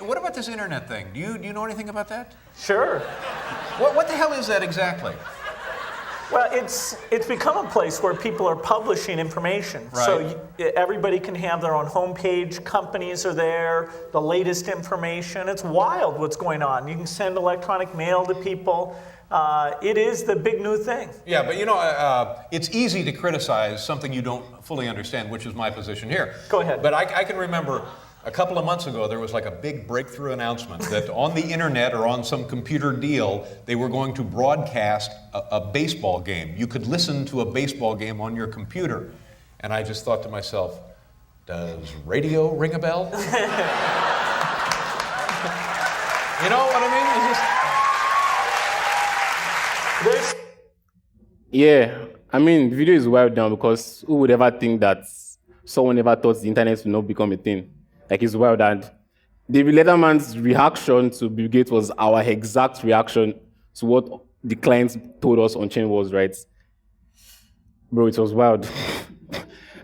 what about this internet thing? Do you know anything about that? Sure. What the hell is that exactly? Well, it's become a place where people are publishing information. Right. So everybody can have their own homepage. Companies are there. The latest information. It's wild what's going on. You can send electronic mail to people. It is the big new thing. Yeah, but it's easy to criticize something you don't fully understand, which is my position here. Go ahead. But I can remember a couple of months ago, there was like a big breakthrough announcement that on the internet or on some computer deal, they were going to broadcast a baseball game. You could listen to a baseball game on your computer. And I just thought to myself, does radio ring a bell? You know what I mean? It's just... Yeah, I mean, video is wild down because who would ever think that someone ever thought the internet would not become a thing? Like, it's wild. And David Letterman's reaction to Bill Gates was our exact reaction to what the clients told us on-chain was, right? Bro, it was wild.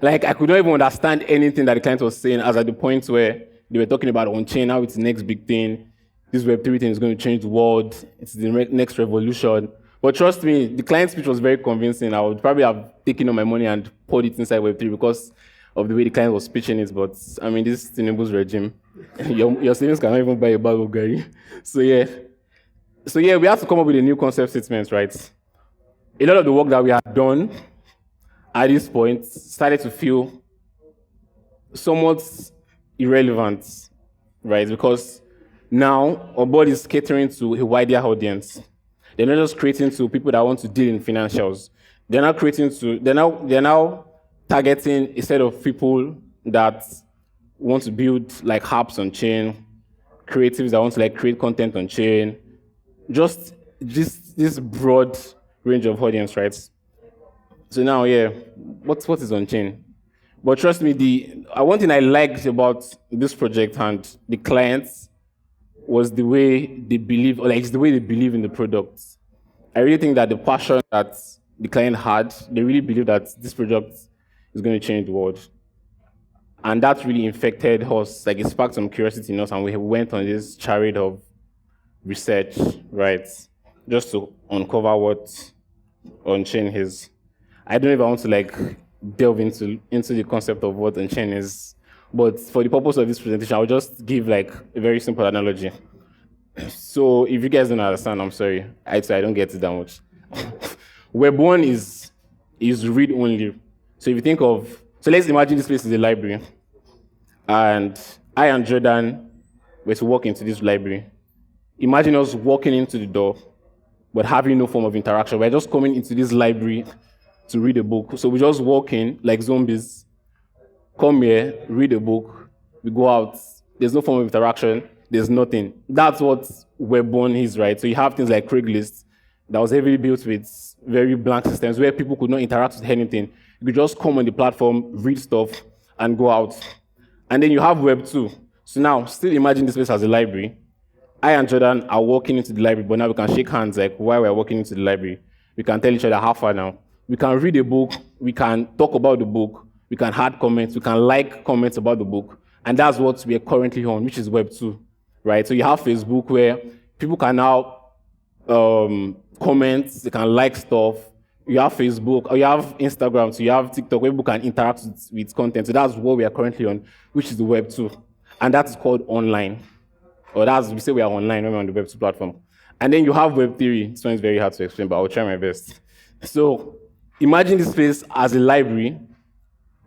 Like, I could not even understand anything that the client was saying as at the point where they were talking about on-chain, now it's the next big thing. This Web3 thing is going to change the world. It's the next revolution. But trust me, the client speech was very convincing. I would probably have taken all my money and poured it inside Web3 because of the way the client was pitching it. But I mean, this Tinubu's regime, your savings cannot even buy a bag of Gary. So yeah, we have to come up with a new concept statement, right? A lot of the work that we had done at this point started to feel somewhat irrelevant, right? Because now Onboard is catering to a wider audience. They're not just creating to people that want to deal in financials. They're now targeting a set of people that want to build like apps on chain, creatives that want to like create content on chain, just this broad range of audience, right? So now, yeah, what is on chain? But trust me, one thing I liked about this project and the clients was the way they believe, or like it's the way they believe in the product. I really think that the passion that the client had, they really believe that this project is going to change the world. And that really infected us, like it sparked some curiosity in us, and we went on this chariot of research, right? Just to uncover what on-chain is. I don't know if I want to like delve into the concept of what on-chain is, but for the purpose of this presentation, I'll just give like a very simple analogy. So if you guys don't understand, I'm sorry. I don't get it that much. Web 1 is read-only. So if you think of, so let's imagine this place is a library, and I and Jordan were to walk into this library. Imagine us walking into the door, but having no form of interaction. We're just coming into this library to read a book. So we just walk in like zombies, come here, read a book, we go out. There's no form of interaction. There's nothing. That's what Web 1 is, right? So you have things like Craigslist that was heavily built with very blank systems where people could not interact with anything. You could just come on the platform, read stuff, and go out. And then you have Web 2. So now, still imagine this place as a library. I and Jordan are walking into the library, but now we can shake hands like while we're walking into the library. We can tell each other how far now. We can read a book, we can talk about the book, we can add comments, we can like comments about the book. And that's what we are currently on, which is Web 2, right? So you have Facebook where people can now comment, they can like stuff. You have Facebook, or you have Instagram, so you have TikTok where people can interact with content. So that's what we are currently on, which is the Web 2. And that's called online. Or we say we are online when we're on the Web 2 platform. And then you have Web 3. This one is very hard to explain, but I'll try my best. So imagine this place as a library,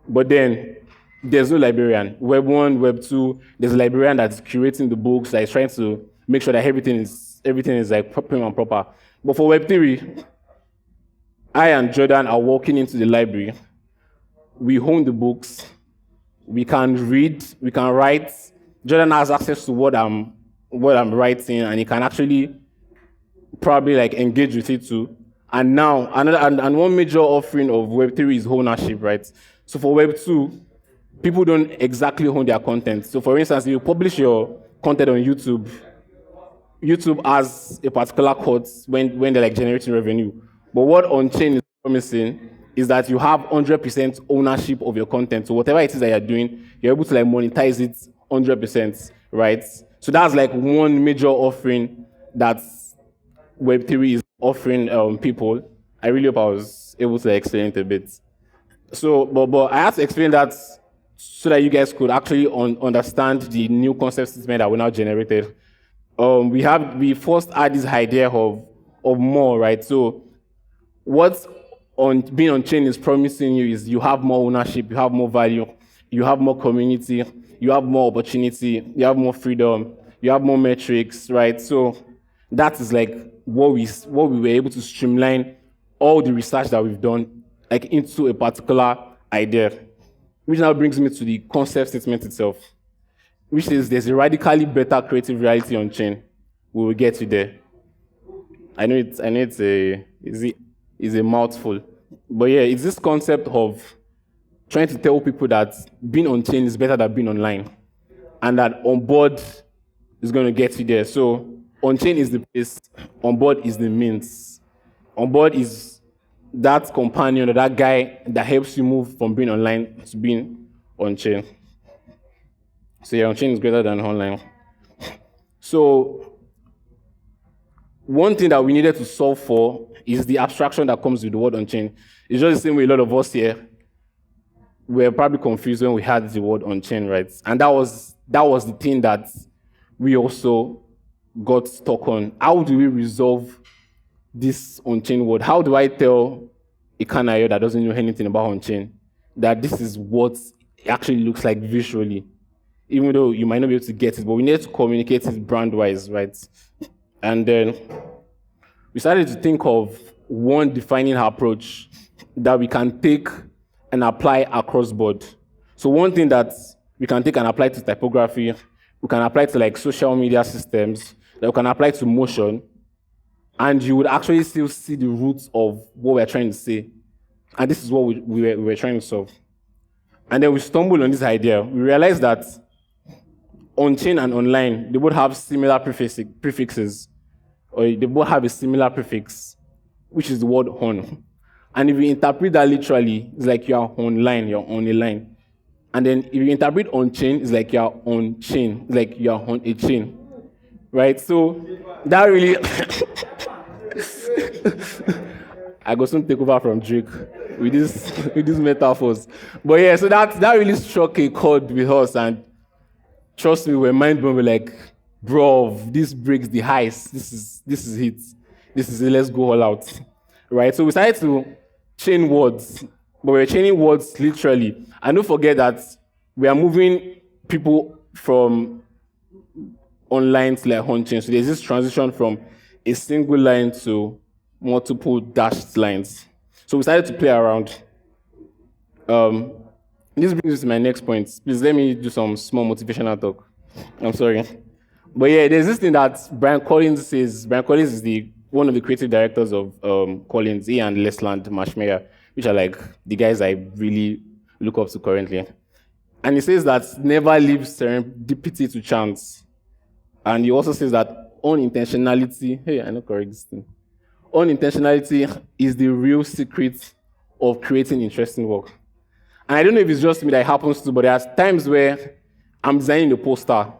but then there's no librarian. Web 1, Web 2, there's a librarian that's curating the books, that is trying to make sure that everything is like prim and proper. But for Web 3, I and Jordan are walking into the library. We own the books. We can read. We can write. Jordan has access to what I'm writing, and he can actually probably like engage with it too. And now, and one major offering of Web 3 is ownership, right? So for Web 2, people don't exactly own their content. So for instance, if you publish your content on YouTube, YouTube has a particular cut when they're like generating revenue. But what on-chain is promising is that you have 100% ownership of your content. So whatever it is that you're doing, you're able to like monetize it 100%, right? So that's like one major offering that Web3 is offering people. I really hope I was able to explain it a bit. So, but I have to explain that so that you guys could actually understand the new concept statement that we now generated. We first had this idea of more, right? So what's on being on chain is promising you is you have more ownership, you have more value, you have more community, you have more opportunity, you have more freedom, you have more metrics, right? So that is like what we were able to streamline all the research that we've done like into a particular idea, which now brings me to the concept statement itself, which is there's a radically better creative reality on chain. We will get you there. I know it's a mouthful, but yeah, it's this concept of trying to tell people that being on chain is better than being online, and that Onboard is going to get you there. So on chain is the place, Onboard is the means. Onboard is that companion or that guy that helps you move from being online to being on chain. So yeah, on chain is greater than online. So one thing that we needed to solve for is the abstraction that comes with the word on chain. It's just the same way a lot of us here were probably confused when we had the word on chain, right? And that was the thing that we also got stuck on. How do we resolve this on-chain word? How do I tell a canario that doesn't know anything about on-chain that this is what it actually looks like visually? Even though you might not be able to get it, but we need to communicate it brand-wise, right? And then we started to think of one defining approach that we can take and apply across board. So one thing that we can take and apply to typography, we can apply to like social media systems, that we can apply to motion, and you would actually still see the roots of what we're trying to say. And this is what we were trying to solve. And then we stumbled on this idea. We realized that on-chain and online, they both have similar prefixes, or they both have a similar prefix, which is the word on. And if you interpret that literally, it's like you're online, you're on a line. And then if you interpret on-chain, it's like you're on chain, it's like you're on a chain, right? So that really, I got some take over from Drake with these metaphors. But yeah, so that really struck a chord with us, and trust me, we're mind blown. We're like, bro, this breaks the ice. This is it. This is it. Let's go all out, right? So we started to chain words, but we're chaining words literally. And don't forget that we are moving people from online to like on-chain. So there's this transition from a single line to multiple dashed lines. So we started to play around. This brings us to my next point. Please let me do some small motivational talk. I'm sorry. But yeah, there's this thing that Brian Collins says. Brian Collins is one of the creative directors of Collins, he and Lesland Marshmeyer, which are like the guys I really look up to currently. And he says that never leave serendipity to chance. And he also says that unintentionality, hey, I know correct this thing. Unintentionality is the real secret of creating interesting work. And I don't know if it's just me that it happens to, but there's times where I'm designing a poster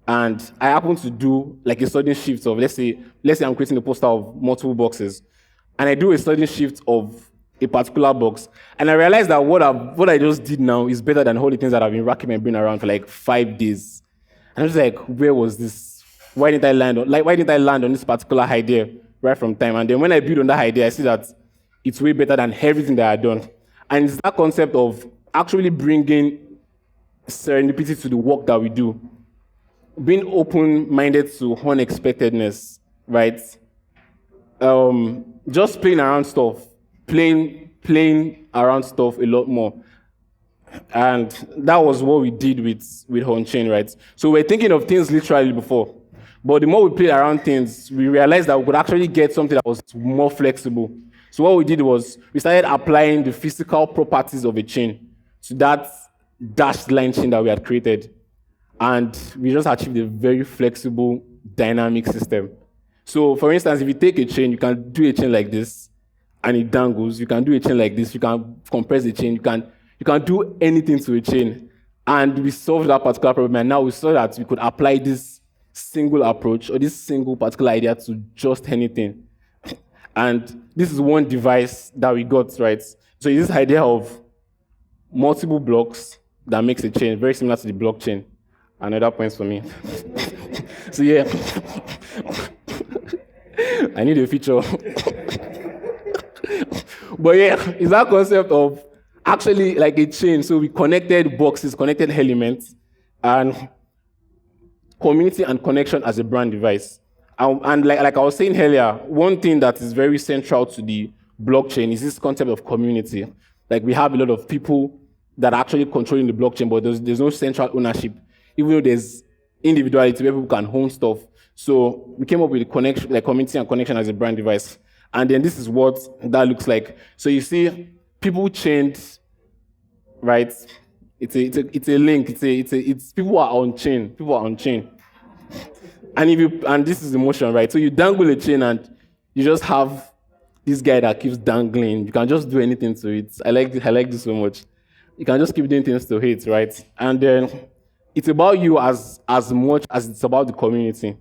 and I happen to do like a sudden shift of, let's say I'm creating a poster of multiple boxes, and I do a sudden shift of a particular box, and I realize that what I just did now is better than all the things that I've been racking my brain around for like 5 days. And I was like, where was this? Why didn't I land on this particular idea right from time? And then when I build on that idea, I see that it's way better than everything that I've done. And it's that concept of actually bringing serendipity to the work that we do, being open-minded to unexpectedness, right? Just playing around stuff, playing around stuff a lot more. And that was what we did with on-chain, right? So we're thinking of things literally before. But the more we played around things, we realized that we could actually get something that was more flexible. So what we did was we started applying the physical properties of a chain to that dashed line chain that we had created. And we just achieved a very flexible, dynamic system. So for instance, if you take a chain, you can do a chain like this, and it dangles. You can do a chain like this. You can compress the chain. You can do anything to a chain, And we solved that particular problem, and now we saw that we could apply this single approach or this single particular idea to just anything. And this is one device that we got, right? So it's this idea of multiple blocks that makes a chain, very similar to the blockchain. Another point for me. So yeah, I need a feature. But yeah, it's that concept of actually like a chain. So we connected boxes, connected elements, and community and connection as a brand device. And like I was saying earlier, one thing that is very central to the blockchain is this concept of community. Like we have a lot of people that are actually controlling the blockchain, but there's no central ownership, even though there's individuality where people can own stuff. So we came up with the connection, like community and connection as a brand device. And then this is what that looks like. So you see, people chained, right? It's a link. It's people are on chain. People are on chain. And this is the motion, right? So you dangle a chain and you just have this guy that keeps dangling. You can just do anything to it. I like this so much. You can just keep doing things to it, right? And then it's about you as much as it's about the community.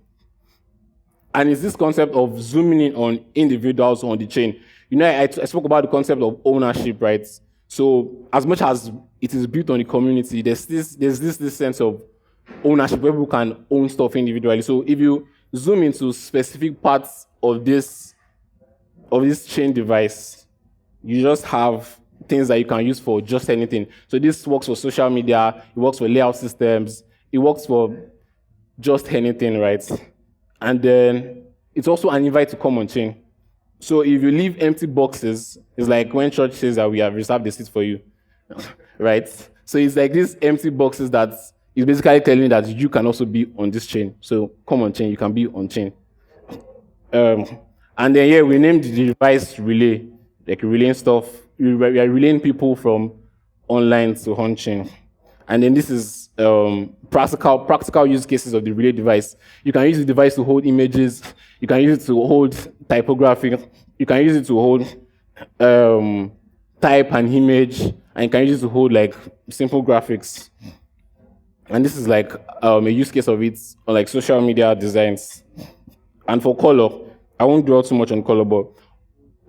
And it's this concept of zooming in on individuals on the chain. You know, I spoke about the concept of ownership, right? So as much as it is built on the community, there's this sense of ownership where people can own stuff individually. So if you zoom into specific parts of this chain device, you just have things that you can use for just anything. So this works for social media, it works for layout systems, it works for just anything, right? And then it's also an invite to come on chain. So if you leave empty boxes, it's like when church says that we have reserved the seats for you, right? So it's like these empty boxes that is basically telling you that you can also be on this chain. So come on chain, you can be on chain. And then, yeah, we named the device relay, like relaying stuff. We are relaying people from online to on chain. And then this is practical use cases of the relay device. You can use the device to hold images. You can use it to hold typography. You can use it to hold type and image. And you can use it to hold like simple graphics. And this is like a use case of it on like social media designs. And for color, I won't dwell too much on color, but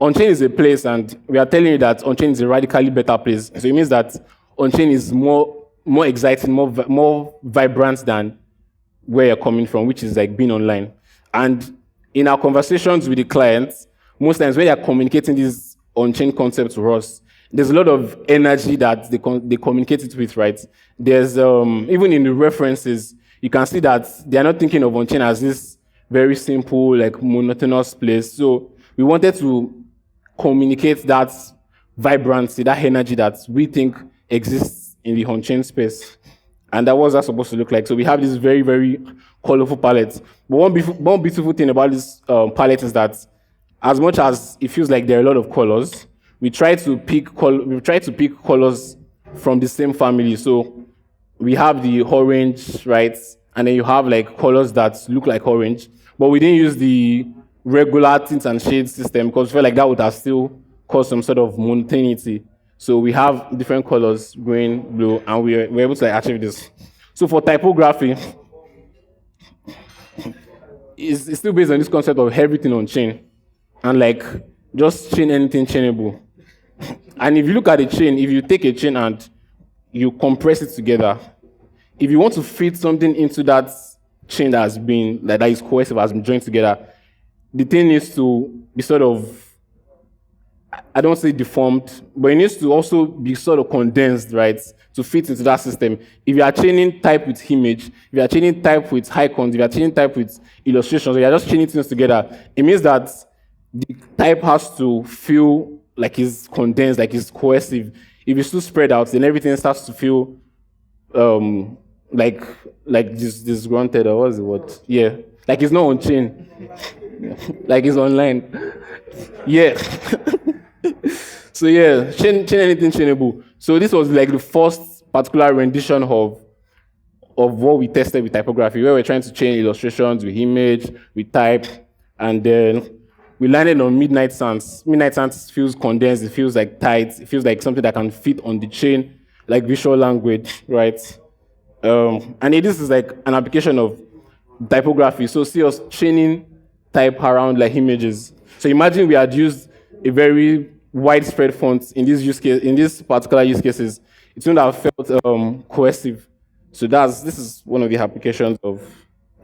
on-chain is a place, and we are telling you that on-chain is a radically better place. So it means that on-chain is more exciting, more vibrant than where you're coming from, which is like being online. And in our conversations with the clients, most times when they're communicating this on-chain concept to us, there's a lot of energy that they communicate it with, right? There's, even in the references, you can see that they're not thinking of on-chain as this very simple, like monotonous place. So we wanted to communicate that vibrancy, that energy that we think exists in the on-chain space. And that was that supposed to look like. So we have this very, very colorful palette. But one beautiful thing about this palette is that as much as it feels like there are a lot of colors, we try to pick colors from the same family. So we have the orange, right? And then you have like colors that look like orange. But we didn't use the regular tints and shades system because we felt like that would have still caused some sort of monotonity. So we have different colors, green, blue, and we're able to like, achieve this. So for typography, it's still based on this concept of everything on chain. And like, just chain anything chainable. And if you look at a chain, if you take a chain and you compress it together, if you want to fit something into that chain that is cohesive, has been joined together, the thing needs to be sort of, I don't say deformed, but it needs to also be sort of condensed, right, to fit into that system. If you are chaining type with image, if you are chaining type with icons, if you are chaining type with illustrations, if you are just chaining things together, it means that the type has to feel like it's condensed, like it's cohesive. If it's too spread out, then everything starts to feel like disgruntled, or what's the word? Yeah, like it's not on chain, like it's online. Yeah. So yeah, chain anything chainable. So this was like the first particular rendition of what we tested with typography, where we're trying to chain illustrations with image, with type, and then we landed on Midnight Suns. Midnight Suns feels condensed, it feels like tight, it feels like something that can fit on the chain, like visual language, right? And this is like an application of typography. So see us training type around like images. So imagine we had used a very widespread font in this use case, in this particular use cases. It wouldn't have felt cohesive. So this is one of the applications of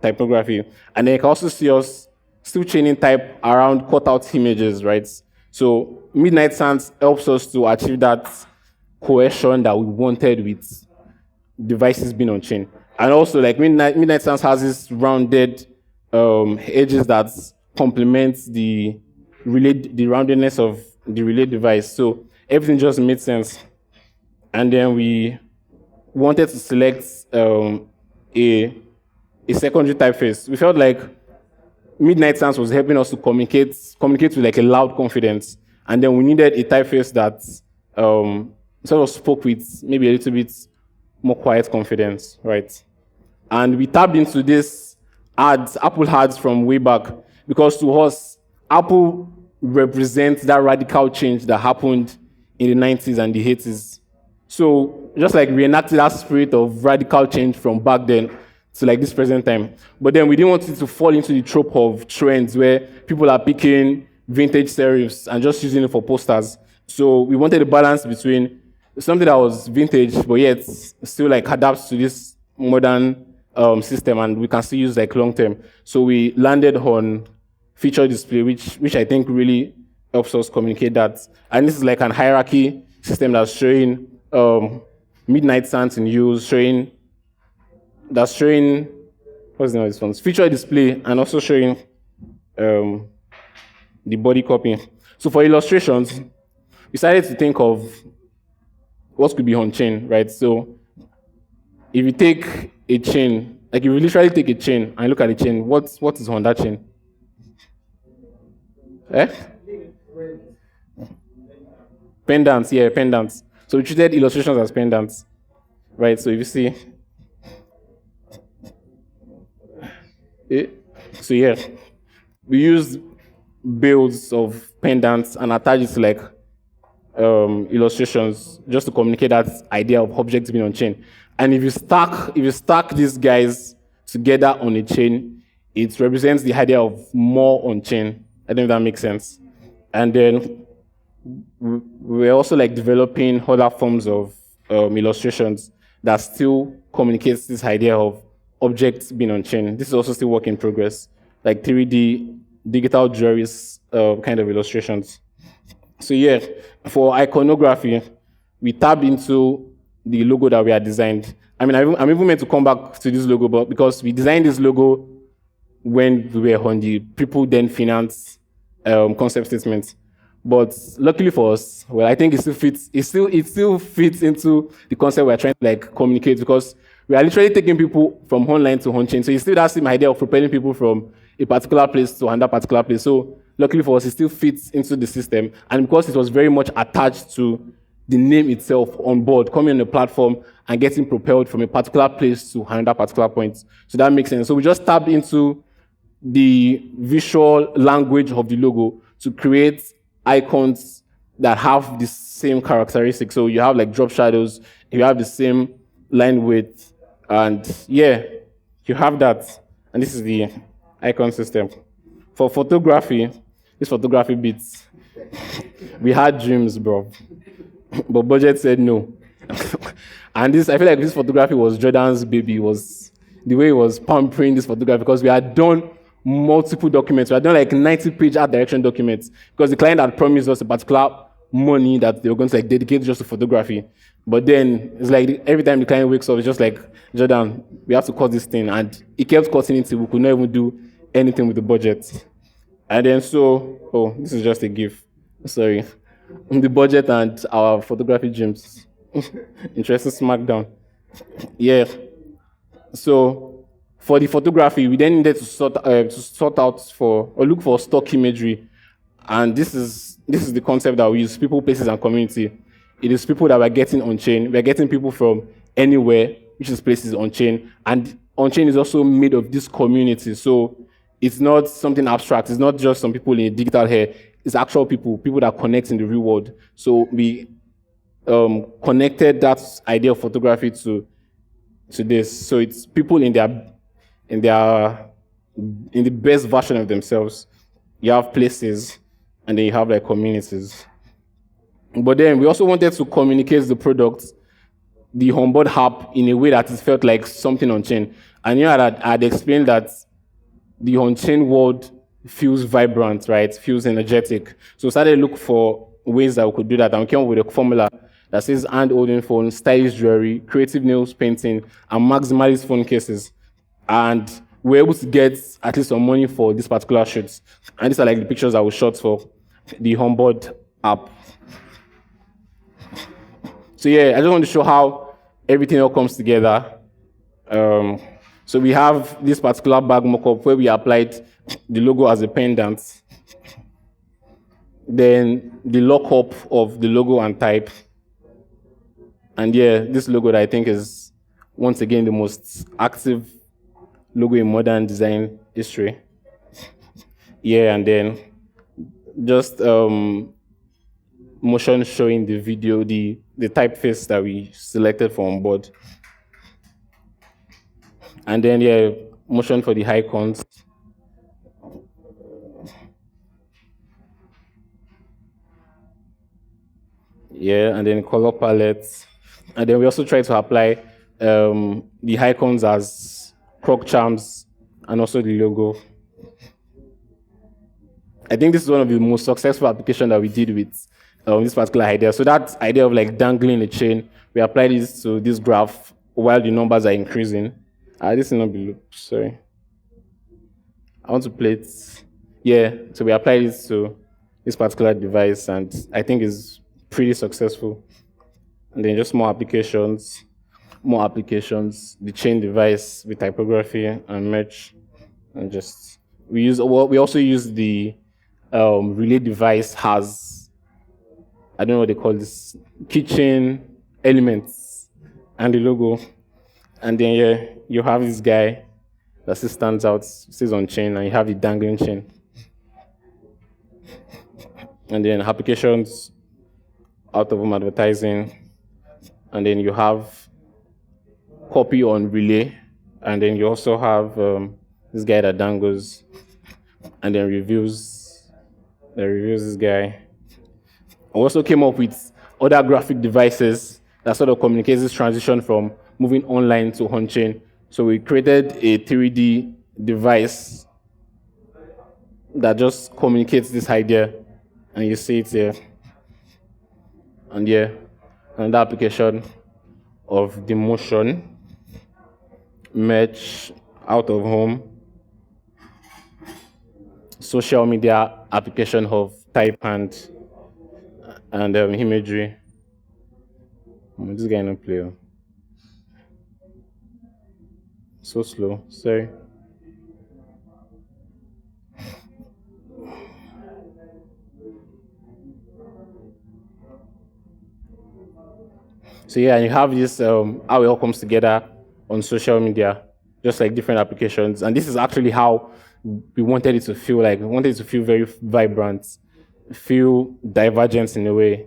typography. And then you can also see us still training type around cutout images, right? So Midnight Suns helps us to achieve that cohesion that we wanted with devices being on chain. And also like Midnight Suns has this rounded edges that complement the roundedness of the relay device. So everything just made sense. And then we wanted to select a secondary typeface. We felt like Midnight Suns was helping us to communicate with like a loud confidence. And then we needed a typeface that sort of spoke with maybe a little bit more quiet confidence, right? And we tapped into this Apple ads from way back, because to us, Apple represents that radical change that happened in the 90s and the 80s. So just like reenacted that spirit of radical change from back then to like this present time. But then we didn't want it to fall into the trope of trends where people are picking vintage serifs and just using it for posters. So we wanted a balance between something that was vintage, but yet still like adapts to this modern system, and we can still use like long term. So we landed on feature display, which I think really helps us communicate that. And this is like an hierarchy system that's showing Midnight Suns in use, showing what's the name of this one? Feature display, and also showing the body copy. So for illustrations, we decided to think of what could be on chain, right? So if you take a chain, like if you literally take a chain and look at the chain, what is on that chain? Pendants, yeah, pendants. So we treated illustrations as pendants, right? So if you see, so yeah, we use builds of pendants and attach it to like illustrations just to communicate that idea of objects being on chain. And if you stack these guys together on a chain, it represents the idea of more on chain. I don't know if that makes sense. And then we're also like developing other forms of illustrations that still communicates this idea of objects being on chain. This is also still work in progress, like 3D digital juries kind of illustrations. So yeah, for iconography, we tapped into the logo that we had designed. I mean, I'm even meant to come back to this logo, but because we designed this logo when we were on the People Then Finance concept statement. But luckily for us, well, I think it still fits into the concept we're trying to like communicate, because we are literally taking people from online to on-chain. So it's still that same idea of propelling people from a particular place to another particular place. So luckily for us, it still fits into the system. And because it was very much attached to the name itself, Onboard, coming on the platform and getting propelled from a particular place to another particular point. So that makes sense. So we just tapped into the visual language of the logo to create icons that have the same characteristics. So you have like drop shadows, you have the same line width, and yeah, you have that. And this is the icon system. For photography, this photography bits, we had dreams, bro. But budget said no. And I feel like this photography was Jordan's baby, was the way he was pampering this photography, because we had done multiple documents. We had done like 90-page art direction documents, because the client had promised us a particular money that they were going to like dedicate just to photography. But then it's like every time the client wakes up, it's just like, Jordan, we have to cut this thing. And he kept cutting it till we could not even do anything with the budget. And then this is just a GIF. Sorry. The budget and our photography dreams. Interesting smackdown. Yeah. So for the photography, we then needed to sort out or look for stock imagery. And this is the concept that we use: people, places, and community. It is people that we're getting on chain. We're getting people from anywhere, which is places on chain. And on chain is also made of this community. So it's not something abstract. It's not just some people in a digital hair. It's actual people that connect in the real world. So we connected that idea of photography to to this. So it's people in the best version of themselves. You have places, and then you have like communities. But then we also wanted to communicate the product, the Onboard app, in a way that it felt like something on-chain. And I'd explained that the on-chain world feels vibrant, right? Feels energetic. So we started to look for ways that we could do that, and we came up with a formula that says hand-holding phone, stylish jewelry, creative nails painting, and maximalist phone cases. And we're able to get at least some money for this particular shoot. And these are like the pictures that we shot for the Onboard app. So yeah, I just want to show how everything all comes together. So we have this particular bag mockup where we applied the logo as a pendant. Then the lockup of the logo and type. And yeah, this logo that I think is, once again, the most active logo in modern design history. Yeah, and then just motion showing the video, the typeface that we selected for Onboard. And then, yeah, motion for the icons. Yeah, and then color palettes. And then we also try to apply the icons as croc charms and also the logo. I think this is one of the most successful applications that we did with this particular idea. So that idea of like dangling a chain, we applied this to this graph while the numbers are increasing. This will not be loop, sorry. I want to play it. Yeah, so we applied this to this particular device, and I think it's pretty successful. And then just more applications, the chain device with typography and merch, and just we also use the relay device has, I don't know what they call this, keychain elements and the logo. And then yeah, you have this guy that still stands out, stays on chain, and you have the dangling chain. And then applications, out of home advertising, and then you have copy on relay, and then you also have this guy that dangles, and then reviews this guy. I also came up with other graphic devices that sort of communicates this transition from moving online to on-chain. So we created a 3D device that just communicates this idea, and you see it here. And yeah, another application of the motion, merch, out of home, social media application of type and imagery. This guy no play. So slow, sorry. So yeah, and you have this, how it all comes together on social media, just like different applications. And this is actually how we wanted it to feel like. We wanted it to feel very vibrant, feel divergent in a way.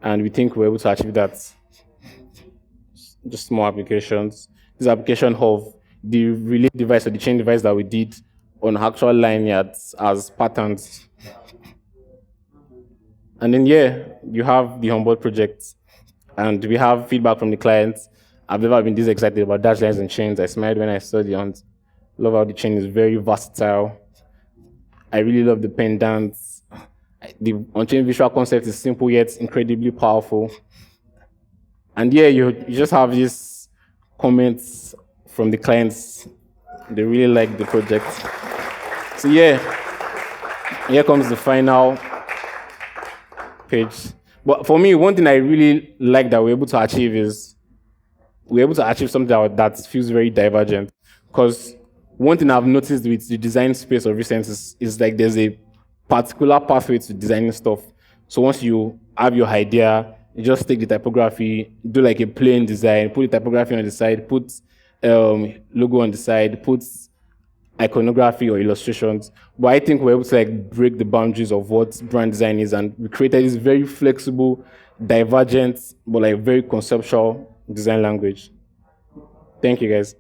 And we think we're able to achieve that. Just more applications. This application of the relay device or the chain device that we did on actual lanyards as patterns. And then yeah, you have the Onboard project. And we have feedback from the clients. I've never been this excited about dash lines and chains. I smiled when I saw the hunt. Love how the chain is very versatile. I really love the pendants. The on-chain visual concept is simple yet incredibly powerful. And yeah, you just have these comments from the clients. They really like the project. So yeah, here comes the final page. But for me, one thing I really like that we're able to achieve is we're able to achieve something that feels very divergent. Because one thing I've noticed with the design space of recent is like there's a particular pathway to designing stuff. So once you have your idea, you just take the typography, do like a plain design, put the typography on the side, put logo on the side, put iconography or illustrations. But I think we're able to like break the boundaries of what brand design is, and we created this very flexible, divergent, but like very conceptual design language. Thank you, guys.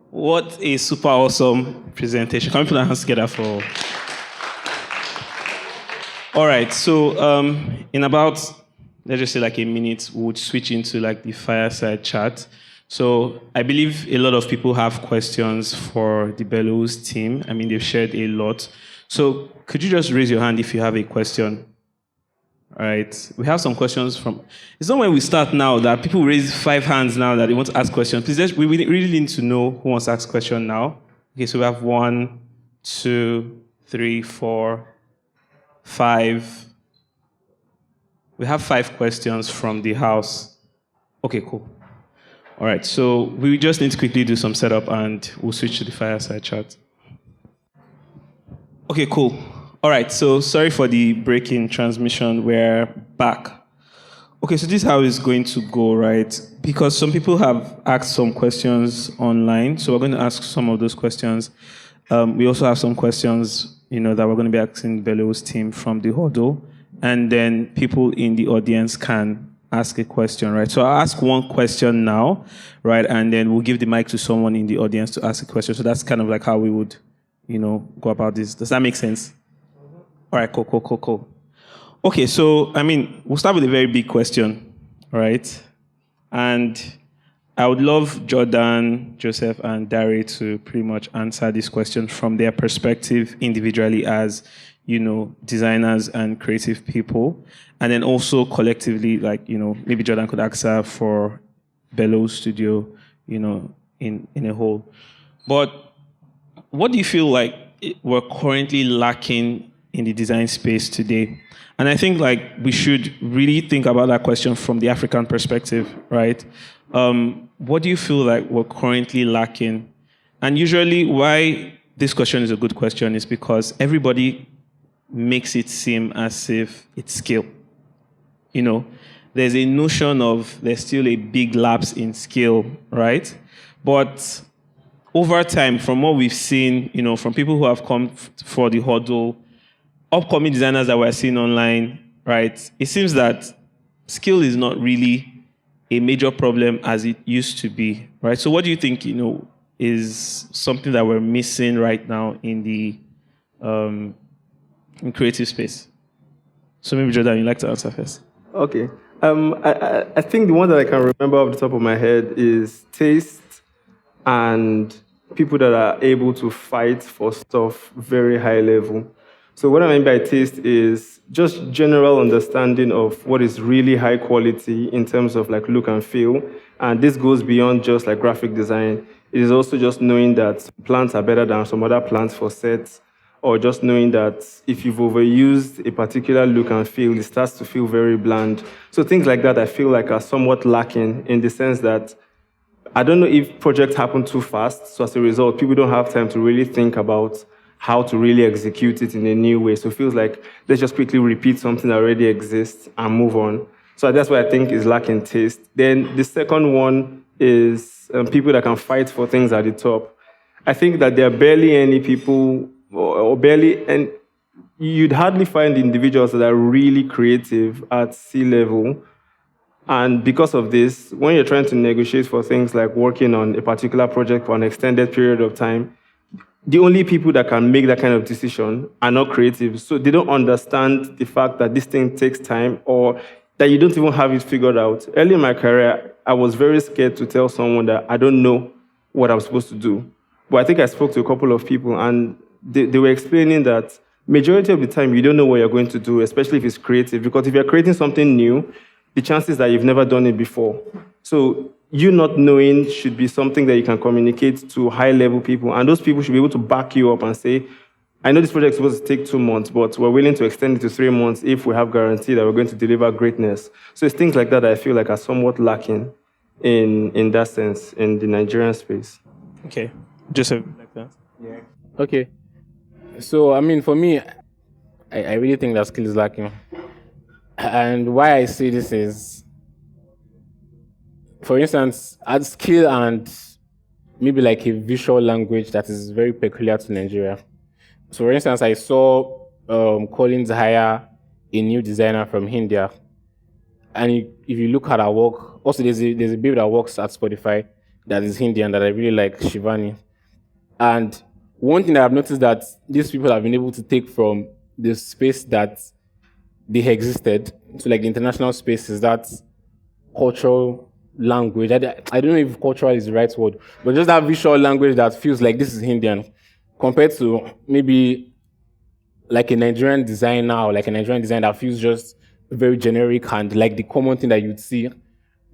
What a super awesome presentation. Can we put our hands together for... All right, so in about, let's just say like a minute, we'll switch into like the fireside chat. So I believe a lot of people have questions for the Belonwus team. I mean, they've shared a lot. So could you just raise your hand if you have a question? All right, we have some questions from... It's not when we start now that people raise 5 hands now that they want to ask questions. Please, we really need to know who wants to ask a question now. Okay, so we have 1, 2, 3, 4, 5. We have 5 questions from the house. Okay, cool. All right, so we just need to quickly do some setup and we'll switch to the fireside chat. Okay, cool. All right, so sorry for the break-in transmission. We're back. Okay, so this is how it's going to go, right? Because some people have asked some questions online, so we're going to ask some of those questions. We also have some questions, that we're going to be asking Belonwus team from the Huddle, and then people in the audience can ask a question, right? So I'll ask one question now, right? And then we'll give the mic to someone in the audience to ask a question. So that's kind of like how we would, go about this. Does that make sense? All right, cool. Okay, so, we'll start with a very big question, right? And I would love Jordan, Joseph, and Dari to pretty much answer this question from their perspective individually as, designers and creative people. And then also collectively, maybe Jordan could answer for Belonwus Studio, in a whole. But what do you feel like we're currently lacking in the design space today? And I think we should really think about that question from the African perspective, right? What do you feel like we're currently lacking? And usually why this question is a good question is because everybody makes it seem as if it's skill. There's a notion of there's still a big lapse in skill, right? But over time, from what we've seen, from people who have come for the Huddle, upcoming designers that we're seeing online, right? It seems that skill is not really a major problem as it used to be, right? So what do you think, is something that we're missing right now in the in creative space? So maybe Jordan, you'd like to answer first. Okay. I think the one that I can remember off the top of my head is taste and people that are able to fight for stuff very high level. So what I mean by taste is just general understanding of what is really high quality in terms of look and feel. And this goes beyond just graphic design. It is also just knowing that plants are better than some other plants for sets, or just knowing that if you've overused a particular look and feel, it starts to feel very bland. So things like that I feel are somewhat lacking in the sense that I don't know if projects happen too fast. So as a result, people don't have time to really think about how to really execute it in a new way. So it feels like let's just quickly repeat something that already exists and move on. So that's what I think is lacking taste. Then the second one is people that can fight for things at the top. I think that there are barely any people, or barely, and you'd hardly find individuals that are really creative at C-level. And because of this, when you're trying to negotiate for things like working on a particular project for an extended period of time, the only people that can make that kind of decision are not creative. So they don't understand the fact that this thing takes time or that you don't even have it figured out. Early in my career, I was very scared to tell someone that I don't know what I'm supposed to do. But I think I spoke to a couple of people and they were explaining that majority of the time you don't know what you're going to do, especially if it's creative. Because if you're creating something new, the chances that you've never done it before. So you not knowing should be something that you can communicate to high-level people, and those people should be able to back you up and say, I know this project is supposed to take 2 months, but we're willing to extend it to 3 months if we have guarantee that we're going to deliver greatness. So it's things like that I feel are somewhat lacking in that sense in the Nigerian space. Okay. Joseph, like that? Yeah. Okay. So, for me, I really think that skill is lacking. And why I say this is, for instance, add skill and maybe a visual language that is very peculiar to Nigeria. So, for instance, I saw Collins hire a new designer from India. And if you look at her work, also there's a babe that works at Spotify that is Indian that I really like, Shivani. And one thing that I've noticed that these people have been able to take from the space that they existed to like the international space is that cultural language. I don't know if cultural is the right word, but just that visual language that feels like this is Indian compared to maybe like a Nigerian designer or like a Nigerian design that feels just very generic and like the common thing that you'd see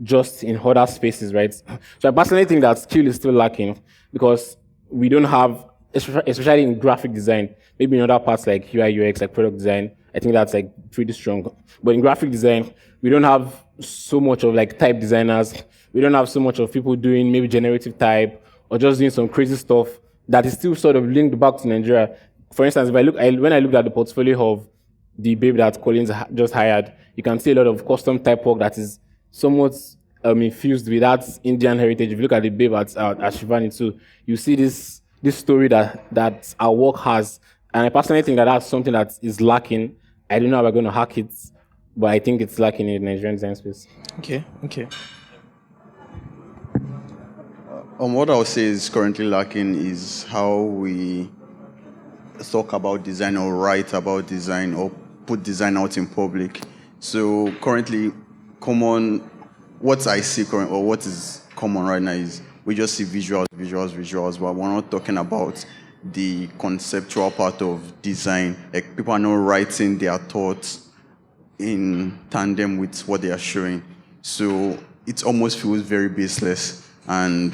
just in other spaces, right? So I personally think that skill is still lacking because we don't have, especially in graphic design, maybe in other parts like UI, UX, like product design, I think that's like pretty strong. But in graphic design, we don't have so much of like type designers. We don't have so much of people doing maybe generative type or just doing some crazy stuff that is still sort of linked back to Nigeria. For instance, when I looked at the portfolio of the babe that Collins just hired, you can see a lot of custom type work that is somewhat infused with that Indian heritage. If you look at the babe at Shivani too, you see this story that our work has. And I personally think that that's something that is lacking. I don't know how we're going to hack it, but I think it's lacking in the Nigerian design space. Okay. What I would say is currently lacking is how we talk about design or write about design or put design out in public. So currently, what I see current or what is common right now is we just see visuals, but we're not talking about the conceptual part of design. Like people are not writing their thoughts in tandem with what they are showing. So it almost feels very baseless, and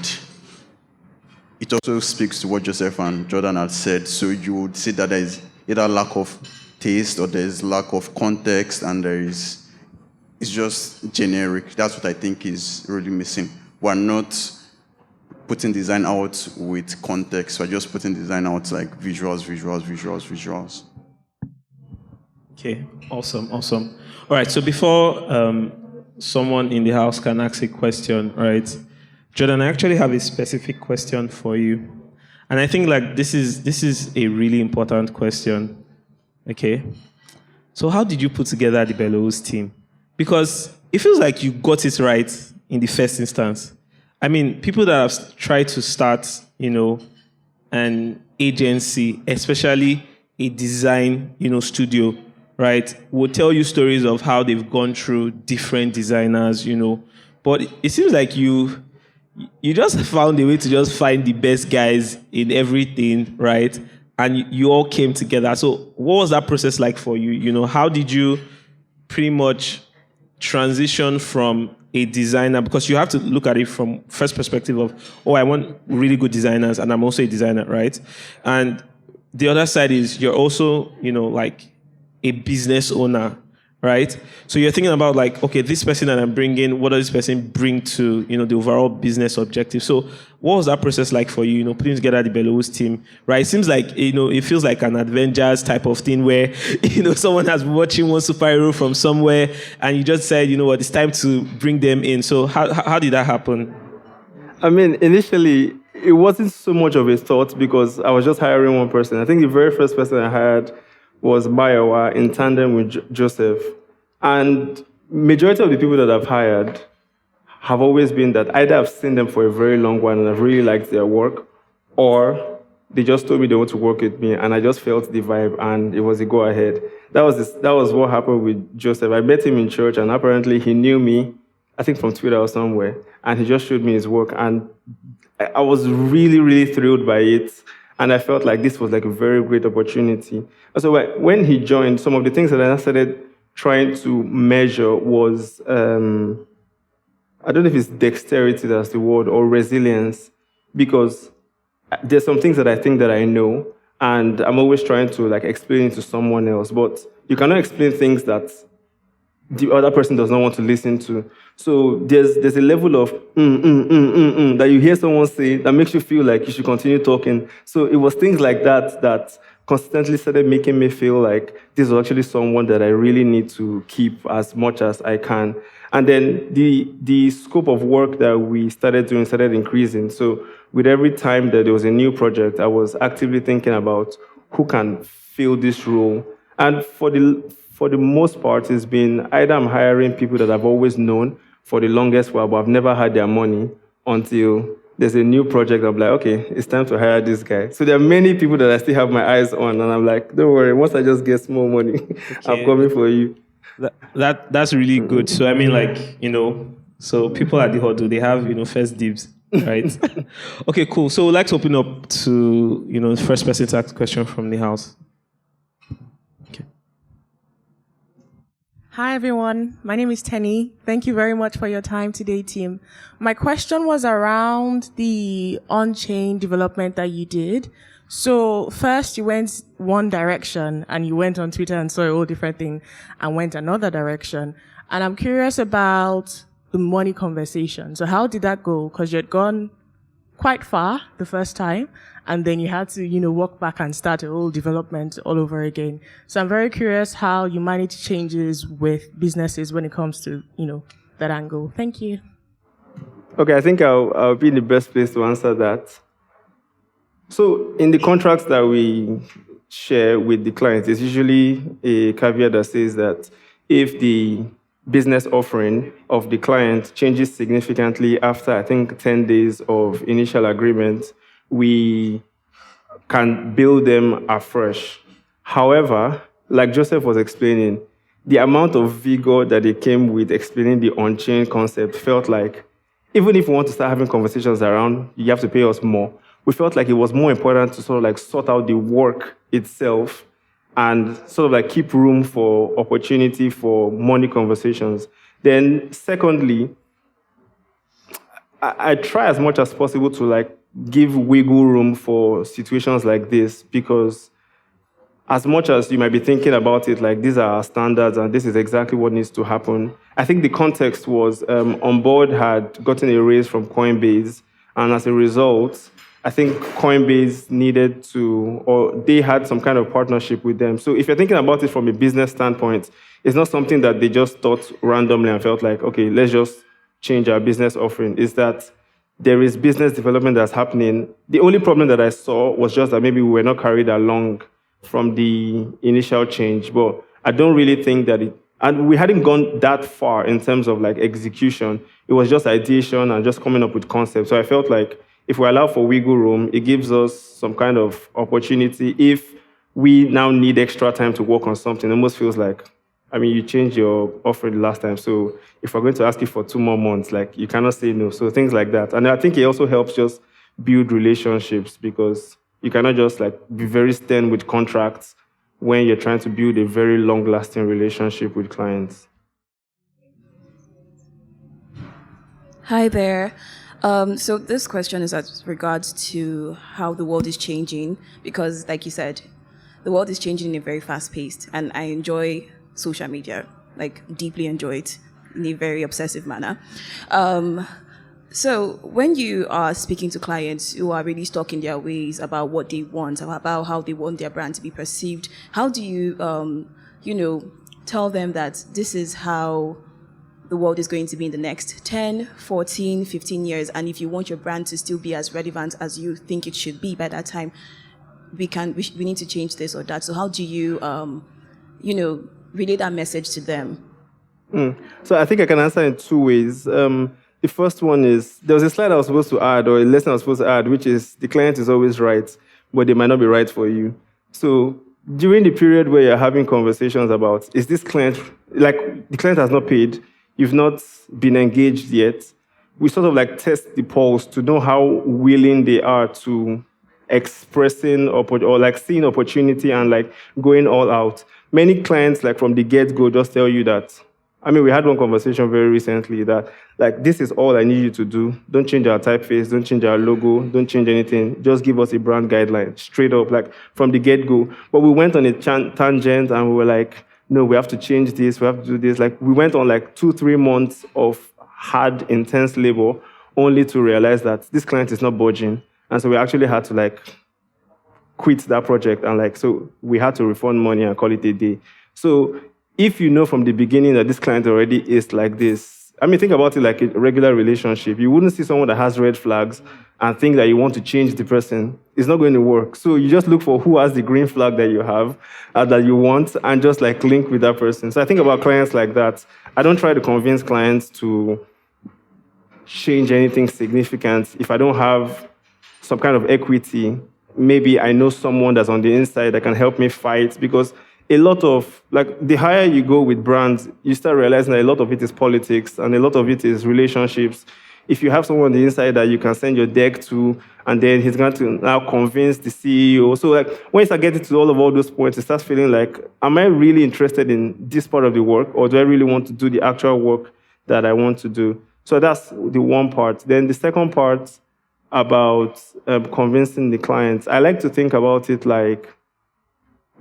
it also speaks to what Joseph and Jordan had said. So you would see that there is either lack of taste or there is lack of context, and it's just generic. That's what I think is really missing. We're not putting design out with context. We're just putting design out like visuals. Okay, awesome. All right, so before someone in the house can ask a question, right, Jordan, I actually have a specific question for you. And I think like this is a really important question. Okay. So how did you put together the Belonwus team? Because it feels like you got it right in the first instance. I mean, people that have tried to start, an agency, especially a design, studio, right, will tell you stories of how they've gone through different designers, But it seems like you just found a way to just find the best guys in everything, right? And you all came together. So what was that process like for you? How did you pretty much transition from a designer? Because you have to look at it from first perspective of, I want really good designers, and I'm also a designer, right? And the other side is you're also, like a business owner, right? So you're thinking about like, okay, this person that I'm bringing, what does this person bring to, the overall business objective? So what was that process like for you, putting together the Belonwus team, right? It seems like, it feels like an Avengers type of thing where, someone has been watching one superhero from somewhere and you just said, it's time to bring them in. So how did that happen? I mean, initially, it wasn't so much of a thought because I was just hiring one person. I think the very first person I hired was Bayawa in tandem with Joseph. And majority of the people that I've hired have always been that either I've seen them for a very long while and I've really liked their work, or they just told me they want to work with me and I just felt the vibe and it was a go ahead. That was what happened with Joseph. I met him in church and apparently he knew me, I think from Twitter or somewhere, and he just showed me his work and I was really, really thrilled by it. And I felt like this was like a very great opportunity. So when he joined, some of the things that I started trying to measure was, I don't know if it's dexterity, that's the word, or resilience, because there's some things that I think that I know, and I'm always trying to like explain it to someone else, but you cannot explain things that the other person does not want to listen to. So there's a level of that you hear someone say that makes you feel like you should continue talking. So it was things like that constantly started making me feel like this was actually someone that I really need to keep as much as I can. And then the scope of work that we started doing started increasing. So with every time that there was a new project, I was actively thinking about who can fill this role. And for for the most part, it's been either I'm hiring people that I've always known for the longest while, but I've never had their money until there's a new project. I'm like, okay, it's time to hire this guy. So there are many people that I still have my eyes on, and I'm like, don't worry, once I just get small money, I'm coming for you. That's really good. So I mean, like, so people at the Huddle, they have, first dibs, right? Okay, cool. So we'd like to open up to, the first person to ask a question from the house. Okay. Hi, everyone. My name is Tenny. Thank you very much for your time today, team. My question was around the on-chain development that you did. So first you went one direction and you went on Twitter and saw a whole different thing and went another direction. And I'm curious about the money conversation. So how did that go? Because you had gone quite far the first time, and then you had to, walk back and start a whole development all over again. So I'm very curious how you manage changes with businesses when it comes to, that angle. Thank you. Okay, I think I'll be in the best place to answer that. So in the contracts that we share with the clients, there's usually a caveat that says that if the business offering of the client changes significantly after, I think, 10 days of initial agreement, we can bill them afresh. However, like Joseph was explaining, the amount of vigor that they came with explaining the on-chain concept felt like, even if we want to start having conversations around, you have to pay us more, we felt like it was more important to sort of sort out the work itself and sort of keep room for opportunity for money conversations. Then secondly, I try as much as possible to give wiggle room for situations like this, because as much as you might be thinking about it like these are our standards and this is exactly what needs to happen, I think the context was Onboard had gotten a raise from Coinbase, and as a result, I think Coinbase needed to, or they had some kind of partnership with them. So if you're thinking about it from a business standpoint, it's not something that they just thought randomly and felt like, okay, let's just change our business offering. Is that there is business development that's happening. The only problem that I saw was just that maybe we were not carried along from the initial change, but I don't really think that and we hadn't gone that far in terms of execution. It was just ideation and just coming up with concepts. So I felt like if we allow for wiggle room, it gives us some kind of opportunity. If we now need extra time to work on something, it almost feels like, you changed your offering the last time. So if we're going to ask you for 2 more months, you cannot say no. So things like that. And I think it also helps just build relationships, because you cannot just be very stern with contracts when you're trying to build a very long-lasting relationship with clients. Hi there. So this question is as regards to how the world is changing, because like you said, the world is changing in a very fast-paced, and I enjoy social media, deeply enjoy it in a very obsessive manner. So when you are speaking to clients who are really stuck in their ways about what they want, about how they want their brand to be perceived, how do you, tell them that this is how the world is going to be in the next 10, 14, 15 years, and if you want your brand to still be as relevant as you think it should be by that time, we need to change this or that. So how do you, relay that message to them? So I think I can answer in 2 ways. The first one is, there was a slide I was supposed to add, or a lesson I was supposed to add, which is the client is always right, but they might not be right for you. So during the period where you're having conversations about, is this client, the client has not paid, you've not been engaged yet, we sort of test the pulse to know how willing they are to expressing or seeing opportunity and going all out. Many clients from the get-go just tell you that, we had one conversation very recently that this is all I need you to do. Don't change our typeface, don't change our logo, don't change anything. Just give us a brand guideline, straight up, from the get-go. But we went on a tangent and we were no, we have to change this, we have to do this. We went on 2-3 months of hard, intense labor, only to realize that this client is not budging. And so we actually had to quit that project. And so we had to refund money and call it a day. So if you know from the beginning that this client already is like this, think about it like a regular relationship. You wouldn't see someone that has red flags and think that you want to change the person, it's not going to work. So you just look for who has the green flag that you have, that you want, and just like link with that person. So I think about clients like that. I don't try to convince clients to change anything significant. If I don't have some kind of equity, maybe I know someone that's on the inside that can help me fight, because a lot of, like, the higher you go with brands, you start realizing that a lot of it is politics and a lot of it is relationships. If you have someone on the inside that you can send your deck to, and then he's going to now convince the CEO. So like when you start getting to all those points, it starts feeling like, am I really interested in this part of the work, or do I really want to do the actual work that I want to do? So that's the one part. Then the second part about convincing the clients, I like to think about it like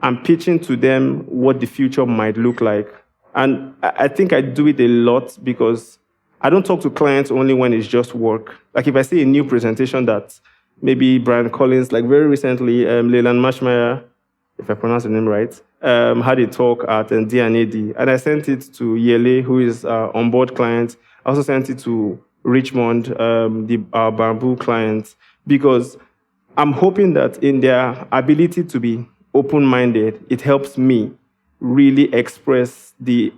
I'm pitching to them what the future might look like. And I think I do it a lot because I don't talk to clients only when it's just work. Like if I see a new presentation that maybe Brian Collins, like very recently, Leland Mashmeyer, if I pronounce the name right, had a talk at D&AD, and I sent it to Yele, who is our Onboard client. I also sent it to Richmond, our Bamboo client, because I'm hoping that in their ability to be open-minded, it helps me really express the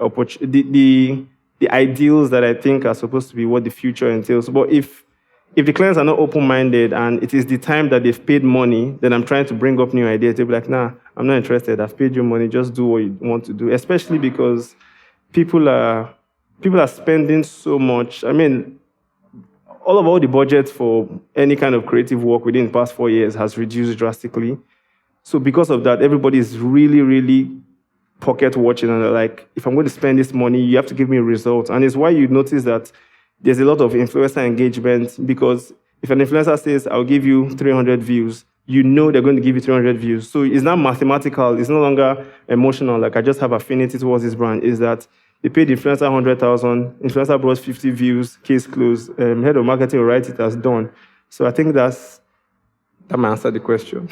ideals that I think are supposed to be what the future entails. But if the clients are not open-minded and it is the time that they've paid money, then I'm trying to bring up new ideas. They'll be like, nah, I'm not interested. I've paid you money. Just do what you want to do. Especially because people are spending so much. I mean, all the budget for any kind of creative work within the past 4 years has reduced drastically. So because of that, everybody is really, really pocket watching, and they're like, if I'm going to spend this money, you have to give me results. And it's why you notice that there's a lot of influencer engagement, because if an influencer says, I'll give you 300 views, you know they're going to give you 300 views. So it's not mathematical. It's no longer emotional, like I just have affinity towards this brand. Is that they paid the influencer 100,000, influencer brought 50 views, case closed, head of marketing will write it as done. So I think that might answer the question.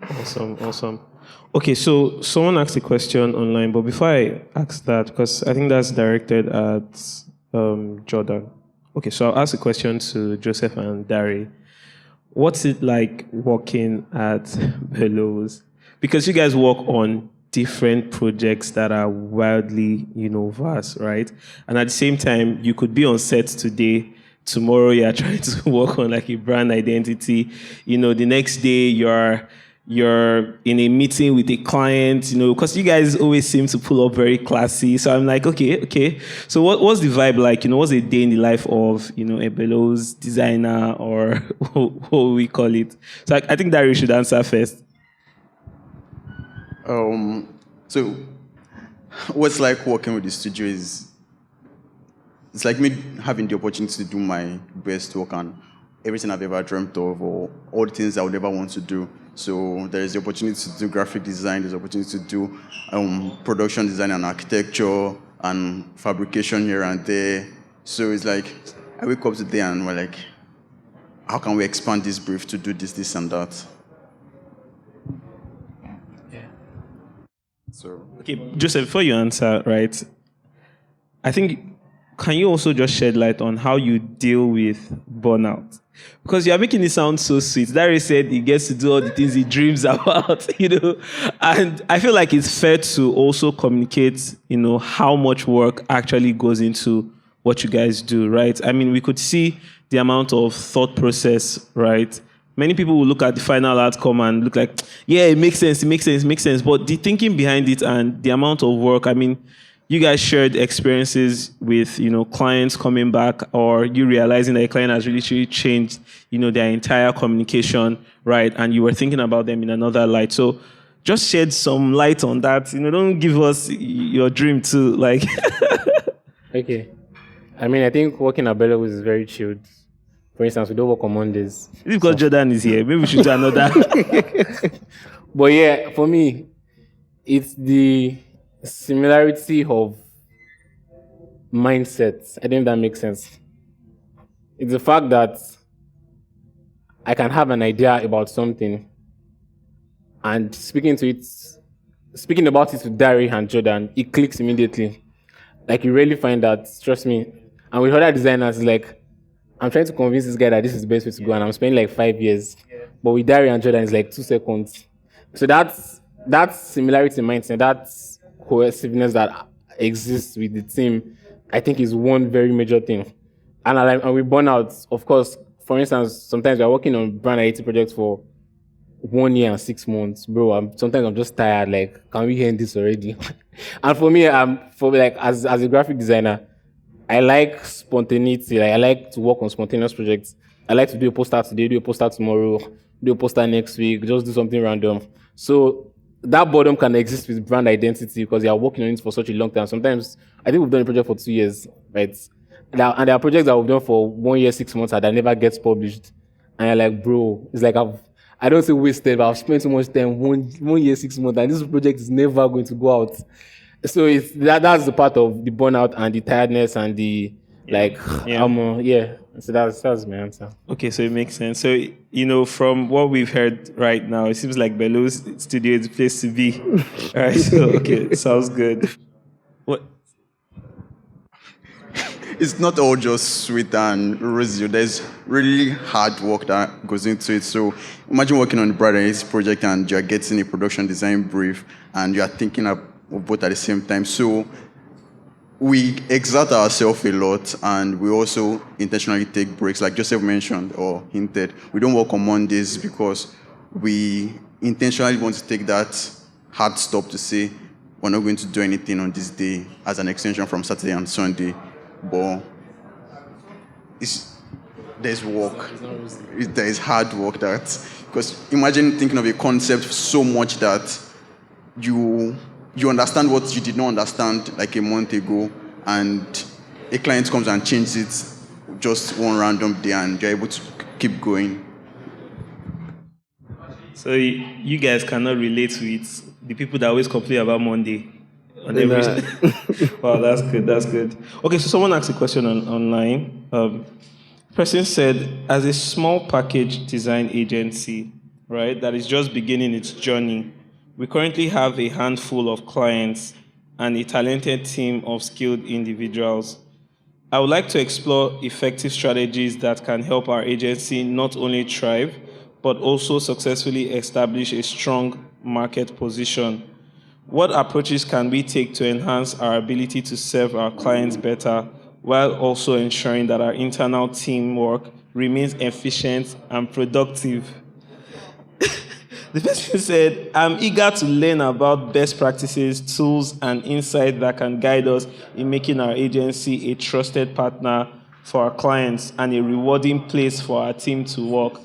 Awesome. Okay, so someone asked a question online, but before I ask that, because I think that's directed at Jordan. Okay, so I'll ask a question to Joseph and Dari. What's it like working at Belonwus? Because you guys work on different projects that are wildly, vast, right? And at the same time, you could be on set today. Tomorrow, you're trying to work on like a brand identity. The next day, you're in a meeting with a client, because you guys always seem to pull up very classy. So I'm like, okay. So what's the vibe like? What's a day in the life of, a Belonwus designer, or what we call it? So I think Dari should answer first. So what's like working with the studio is, it's like me having the opportunity to do my best work on everything I've ever dreamt of, or all the things I would ever want to do. So there is the opportunity to do graphic design, there's the opportunity to do production design and architecture and fabrication here and there. So it's like, I wake up today and we're like, how can we expand this brief to do this, and that? Yeah. So okay, Joseph, before you answer, right, I think, can you also just shed light on how you deal with burnout? Because you're making it sound so sweet. Dari said he gets to do all the things he dreams about, And I feel like it's fair to also communicate, how much work actually goes into what you guys do, right? I mean, we could see the amount of thought process, right? Many people will look at the final outcome and look like, yeah, it makes sense. But the thinking behind it and the amount of work, I mean, you guys shared experiences with, clients coming back, or you realizing that a client has really changed, their entire communication, right? And you were thinking about them in another light. So just shed some light on that. Don't give us your dream too, like. Okay. I mean, I think working at Belonwus is very chilled. For instance, we don't work on Mondays. If because Jordan is here, maybe we should do another. But yeah, for me, it's the similarity of mindsets. I think that makes sense. It's the fact that I can have an idea about something, and speaking about it to Dari and Jordan, it clicks immediately. Like, you really find that, trust me. And with other designers, like, I'm trying to convince this guy that this is the best way to go, and I'm spending like 5 years. But with Dari and Jordan, it's like 2 seconds. So that similarity in mindset, that cohesiveness that exists with the team, I think is one very major thing. And we burn out, of course. For instance, sometimes we're working on brand identity projects for 1 year and 6 months, bro. Sometimes I'm just tired. Like, can we end this already? And for me, as a graphic designer, I like spontaneity. Like, I like to work on spontaneous projects. I like to do a poster today, do a poster tomorrow, do a poster next week, just do something random. So that boredom can exist with brand identity because you are working on it for such a long time. Sometimes I think we've done a project for 2 years, right? And there are projects that we've done for 1 year, 6 months that never gets published. And you're like, bro, it's like I don't say wasted, but I've spent so much time, 1 year, 6 months, and this project is never going to go out. So that's the part of the burnout and the tiredness and the So that's my answer. Okay, so it makes sense. So, from what we've heard right now, it seems like Belonwus Studio is the place to be. All right, so, okay, sounds good. What? It's not all just sweet and rosy. There's really hard work that goes into it. So imagine working on the brand identity project and you're getting a production design brief and you're thinking of both at the same time. So we exert ourselves a lot and we also intentionally take breaks, like Joseph mentioned or hinted. We don't work on Mondays because we intentionally want to take that hard stop to say we're not going to do anything on this day as an extension from Saturday and Sunday. But there's work. There's hard work because imagine thinking of a concept so much that you understand what you did not understand like a month ago, and a client comes and changes it just one random day, and you're able to keep going. So you guys cannot relate with the people that always complain about Monday. Wow, that's good. That's good. Okay, so someone asked a question online. Person said, as a small package design agency, right, that is just beginning its journey, we currently have a handful of clients and a talented team of skilled individuals. I would like to explore effective strategies that can help our agency not only thrive, but also successfully establish a strong market position. What approaches can we take to enhance our ability to serve our clients better while also ensuring that our internal teamwork remains efficient and productive? The person said, I'm eager to learn about best practices, tools, and insight that can guide us in making our agency a trusted partner for our clients and a rewarding place for our team to work.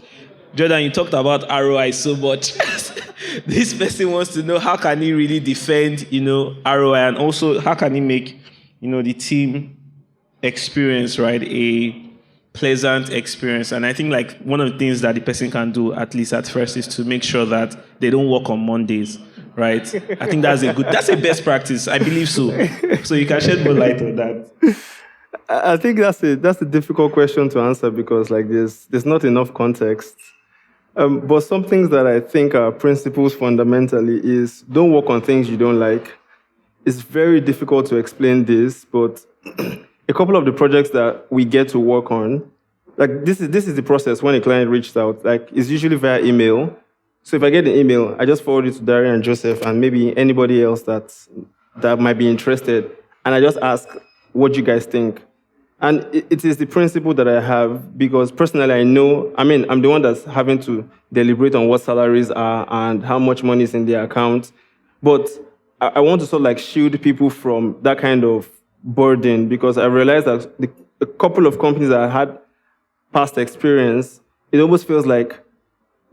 Jordan, you talked about ROI so much. This person wants to know how can he really defend, ROI, and also how can he make, the team experience, right, a pleasant experience. And I think like one of the things that the person can do, at least at first, is to make sure that they don't work on Mondays, right? I think that's a best practice. I believe so. So you can shed more light on that. I think that's a difficult question to answer because like there's not enough context. But some things that I think are principles fundamentally is don't work on things you don't like. It's very difficult to explain this, but a couple of the projects that we get to work on, like this is the process when a client reaches out. Like it's usually via email. So if I get an email, I just forward it to Darian and Joseph and maybe anybody else that might be interested, and I just ask, what do you guys think? And it is the principle that I have because personally I'm the one that's having to deliberate on what salaries are and how much money is in their account. But I want to sort of like shield people from that kind of burden because I realized that a couple of companies that I had past experience, it almost feels like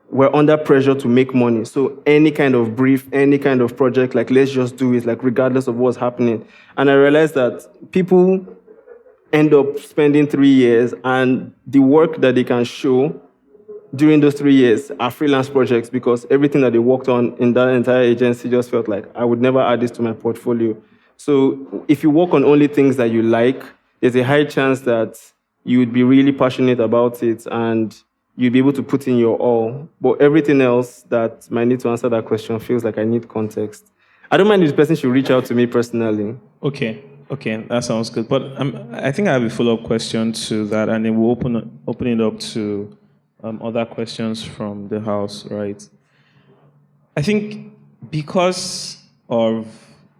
we're under pressure to make money. So any kind of brief, any kind of project, like let's just do it, like regardless of what's happening. And I realized that people end up spending 3 years and the work that they can show during those 3 years are freelance projects because everything that they worked on in that entire agency just felt like I would never add this to my portfolio. So if you work on only things that you like, there's a high chance that you would be really passionate about it and you'd be able to put in your all. But everything else that might need to answer that question feels like I need context. I don't mind if the person should reach out to me personally. Okay. Okay, that sounds good. But I think I have a follow-up question to that, and then we'll open it up to other questions from the house, right? I think because of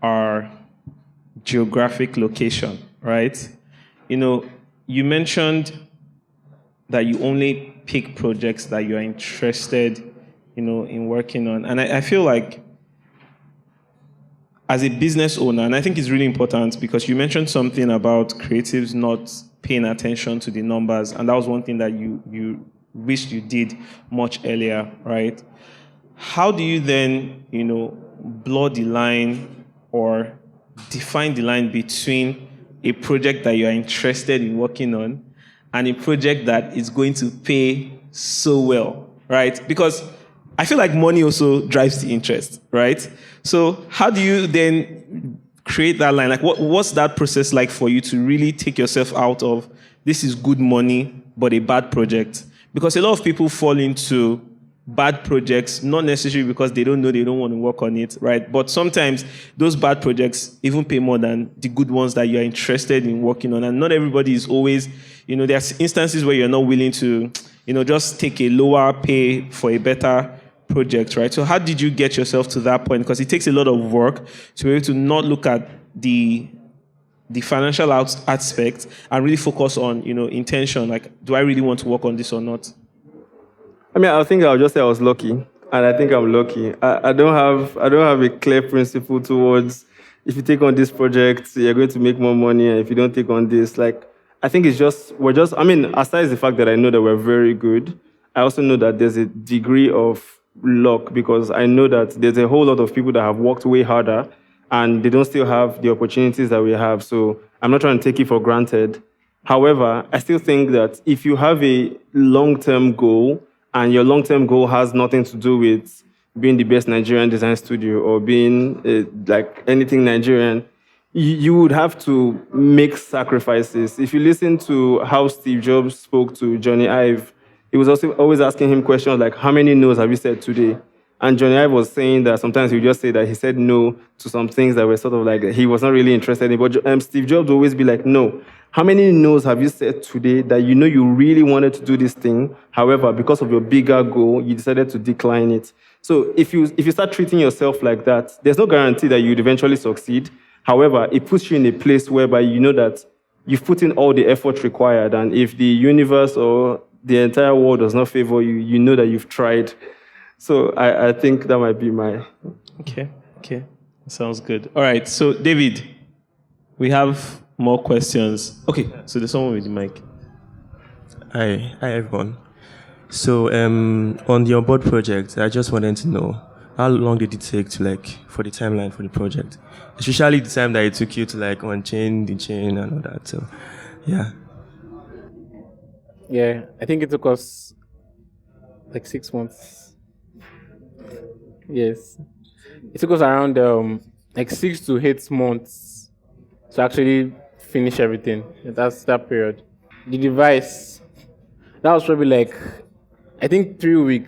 our geographic location, right? You mentioned that you only pick projects that you are interested, in working on. And I feel like as a business owner, and I think it's really important because you mentioned something about creatives not paying attention to the numbers, and that was one thing that you wished you did much earlier, right? How do you then, blur the line or define the line between a project that you are interested in working on and a project that is going to pay so well, right? Because I feel like money also drives the interest, right? So how do you then create that line? Like, what's that process like for you to really take yourself out of this is good money, but a bad project? Because a lot of people fall into bad projects, not necessarily because they don't know they don't want to work on it, right? But sometimes those bad projects even pay more than the good ones that you're interested in working on. And not everybody is always, there's instances where you're not willing to, just take a lower pay for a better project, right? So how did you get yourself to that point? Because it takes a lot of work to be able to not look at the financial aspect and really focus on, intention. Like, do I really want to work on this or not? I think I'll just say I was lucky, and I think I'm lucky. I don't have a clear principle towards if you take on this project, you're going to make more money, and if you don't take on this, I think aside the fact that I know that we're very good, I also know that there's a degree of luck because I know that there's a whole lot of people that have worked way harder and they don't still have the opportunities that we have. So I'm not trying to take it for granted. However, I still think that if you have a long-term goal, and your long-term goal has nothing to do with being the best Nigerian design studio or being anything Nigerian, you would have to make sacrifices. If you listen to how Steve Jobs spoke to Johnny Ive, he was also always asking him questions like, how many no's have you said today? And Johnny Ive was saying that sometimes he would just say that he said no to some things that were sort of like he was not really interested in. But Steve Jobs would always be like, no. How many no's have you said today that you really wanted to do this thing? However, because of your bigger goal, you decided to decline it. So if you start treating yourself like that, there's no guarantee that you'd eventually succeed. However, it puts you in a place whereby you know that you've put in all the effort required. And if the universe or the entire world does not favor you, you know that you've tried. So I think that might be my... Okay. Sounds good. All right, so David, we have more questions. Okay, so there's someone with the mic. Hi everyone. So on the Onboard project, I just wanted to know how long did it take to for the timeline for the project, especially the time that it took you to unchain the chain and all that. So yeah. Yeah, I think it took us 6 months. Yes, it took us around 6 to 8 months to actually finish everything. That's that period. The device, that was probably I think 3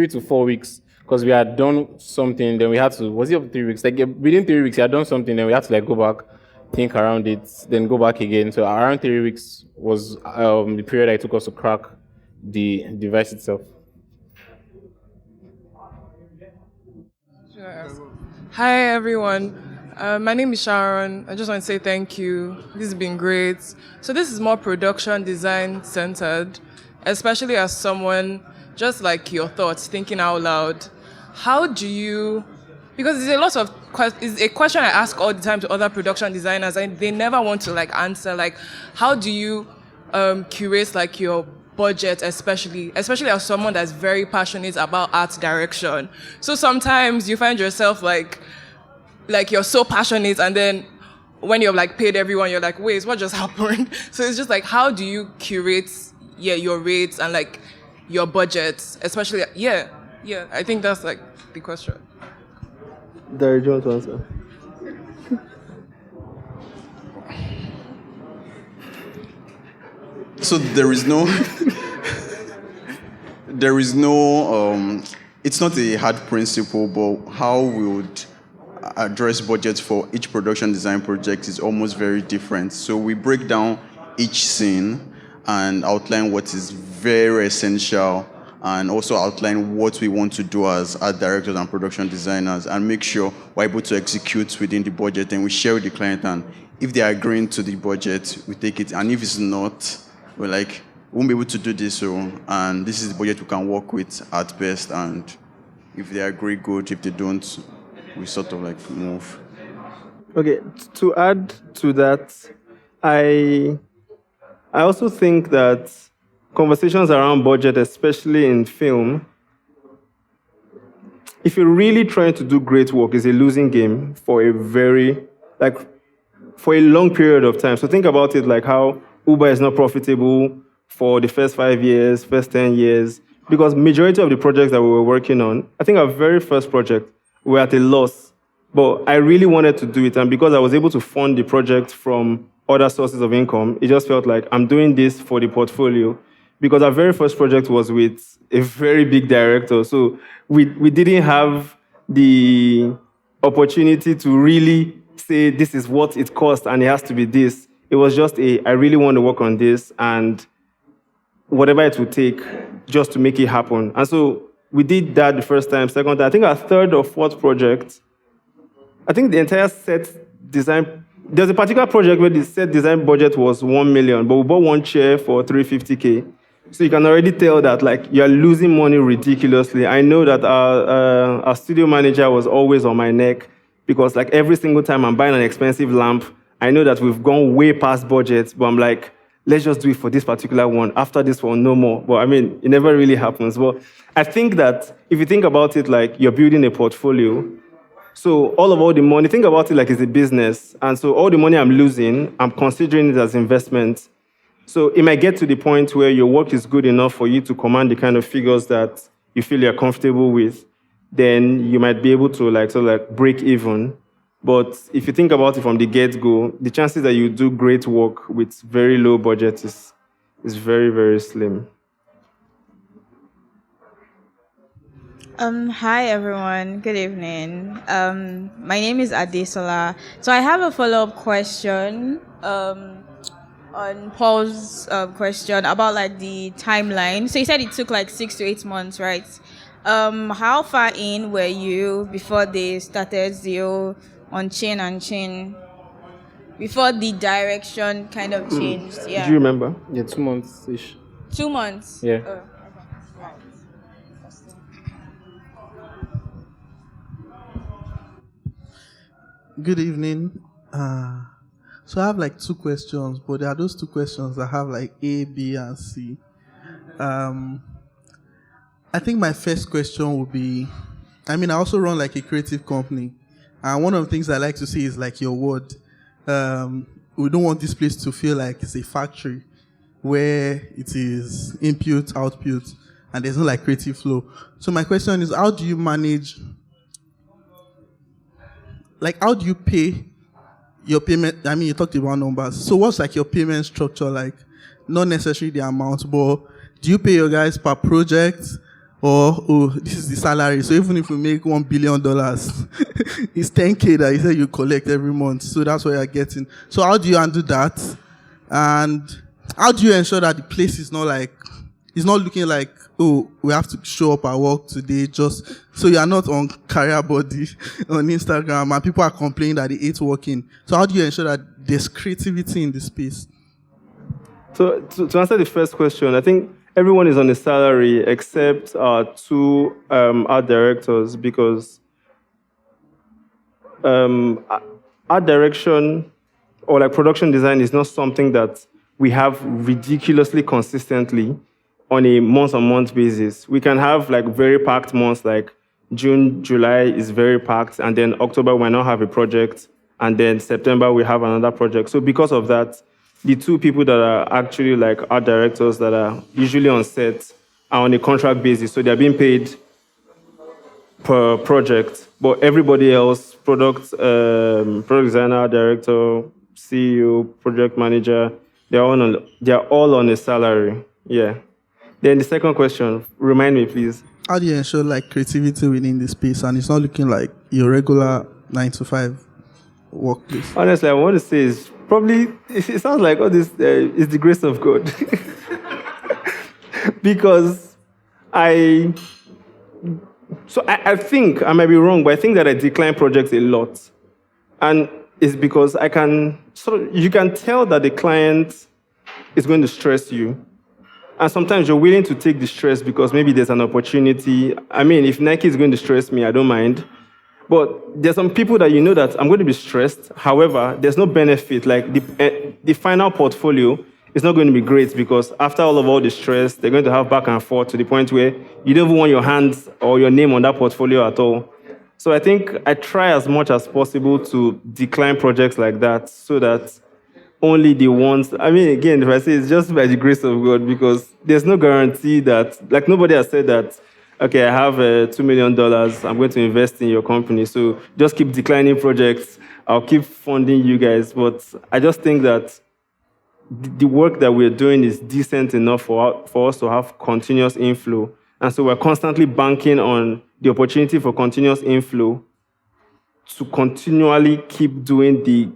to 4 weeks, because we had done something, then we had to, was it up to 3 weeks? Within 3 weeks, we had done something, then we had to go back, think around it, then go back again. So around 3 weeks was the period it took us to crack the device itself. Hi, everyone. My name is Sharon. I just want to say thank you. This has been great. So this is more production design centered, especially as someone just like your thoughts, thinking out loud. How do you, because it's a question I ask all the time to other production designers and they never want to answer, how do you curate your budget, especially as someone that's very passionate about art direction. So sometimes you find yourself like you're so passionate, and then when you're paid everyone, you're like, wait, what just happened? So it's just how do you curate your rates and your budgets, especially I think that's the question. Derry, do you want to answer? So there is no, it's not a hard principle, but how would address budgets for each production design project is almost very different. So we break down each scene and outline what is very essential, and also outline what we want to do as art directors and production designers, and make sure we're able to execute within the budget, and we share with the client, and if they are agreeing to the budget, we take it, and if it's not, we're like, we won't be able to do this, and this is the budget we can work with at best, and if they agree, good. If they don't, we sort of like move. Okay, to add to that, I also think that conversations around budget, especially in film, if you're really trying to do great work, is a losing game for a long period of time. So think about it like how Uber is not profitable for the first 5 years, first 10 years, because majority of the projects that we were working on, I think our very first project, we were at a loss, but I really wanted to do it. And because I was able to fund the project from other sources of income, it just felt like I'm doing this for the portfolio. Because our very first project was with a very big director. So we didn't have the opportunity to really say this is what it costs and it has to be this. It was just I really want to work on this and whatever it would take just to make it happen. And so we did that the first time. Second time, I think our third or fourth project, I think the entire set design, there's a particular project where the set design budget was 1 million, but we bought one chair for 350K. So you can already tell that like you're losing money ridiculously. I know that our studio manager was always on my neck because like every single time I'm buying an expensive lamp, I know that we've gone way past budget, but I'm like, let's just do it for this particular one. After this one, no more. But I mean, it never really happens. But I think that if you think about it like you're building a portfolio, so all the money, think about it like it's a business. And so all the money I'm losing, I'm considering it as investment. So it might get to the point where your work is good enough for you to command the kind of figures that you feel you're comfortable with. Then you might be able to sort of break even. But if you think about it from the get-go, the chances that you do great work with very low budget is very, very slim. Hi everyone, good evening. My name is Adesola. So I have a follow-up question on Paul's question about like the timeline. So you said it took like 6 to 8 months, right? How far in were you before they started Zio on chain and chain? Before the direction kind of changed? Yeah. Do you remember? Yeah, 2 months-ish. 2 months? Yeah. Oh. Good evening. So I have like 2 questions, but there are those 2 questions that have like A, B, and C. I think my first question would be, I also run like a creative company, and one of the things I like to see is like your word. We don't want this place to feel like it's a factory where it is input, output, and there's no like creative flow. So my question is, how do you manage, how do you pay your payment? You talked about numbers. So what's like your payment structure like? Not necessarily the amount, but do you pay your guys per project? Or, this is the salary. So even if we make $1 billion, it's 10K that you say you collect every month. So that's what you're getting. So how do you undo that? And how do you ensure that the place is not it's not looking like, we have to show up at work today just so you are not on career body on Instagram and people are complaining that they hate working. So how do you ensure that there's creativity in the space? So to answer the first question, I think everyone is on a salary except our 2 art directors, because art direction or like production design is not something that we have ridiculously consistently on a month-on-month basis. We can have like very packed months, like June, July is very packed, and then October we might not have a project, and then September we have another project. So because of that, the 2 people that are actually like art directors that are usually on set are on a contract basis. So they're being paid per project. But everybody else, product designer, director, CEO, project manager, they're all on a salary. Yeah. Then the second question, remind me, please. How do you ensure like creativity within the space and it's not looking like your regular 9 to 5 workplace? Honestly, I want to say is probably, it sounds like all this is the grace of God. Because I think, I might be wrong, but I think that I decline projects a lot. And it's because you can tell that the client is going to stress you. And sometimes you're willing to take the stress because maybe there's an opportunity. I mean, if Nike is going to stress me, I don't mind. But there's some people that you know that I'm going to be stressed. However, there's no benefit. Like the final portfolio is not going to be great because after all the stress, they're going to have back and forth to the point where you don't even want your hands or your name on that portfolio at all. So I think I try as much as possible to decline projects like that so that only the ones, I mean, again, if I say it's just by the grace of God, because there's no guarantee that, like nobody has said that, okay, I have $2 million, I'm going to invest in your company, so just keep declining projects, I'll keep funding you guys. But I just think that the work that we're doing is decent enough for us to have continuous inflow. And so we're constantly banking on the opportunity for continuous inflow to continually keep doing the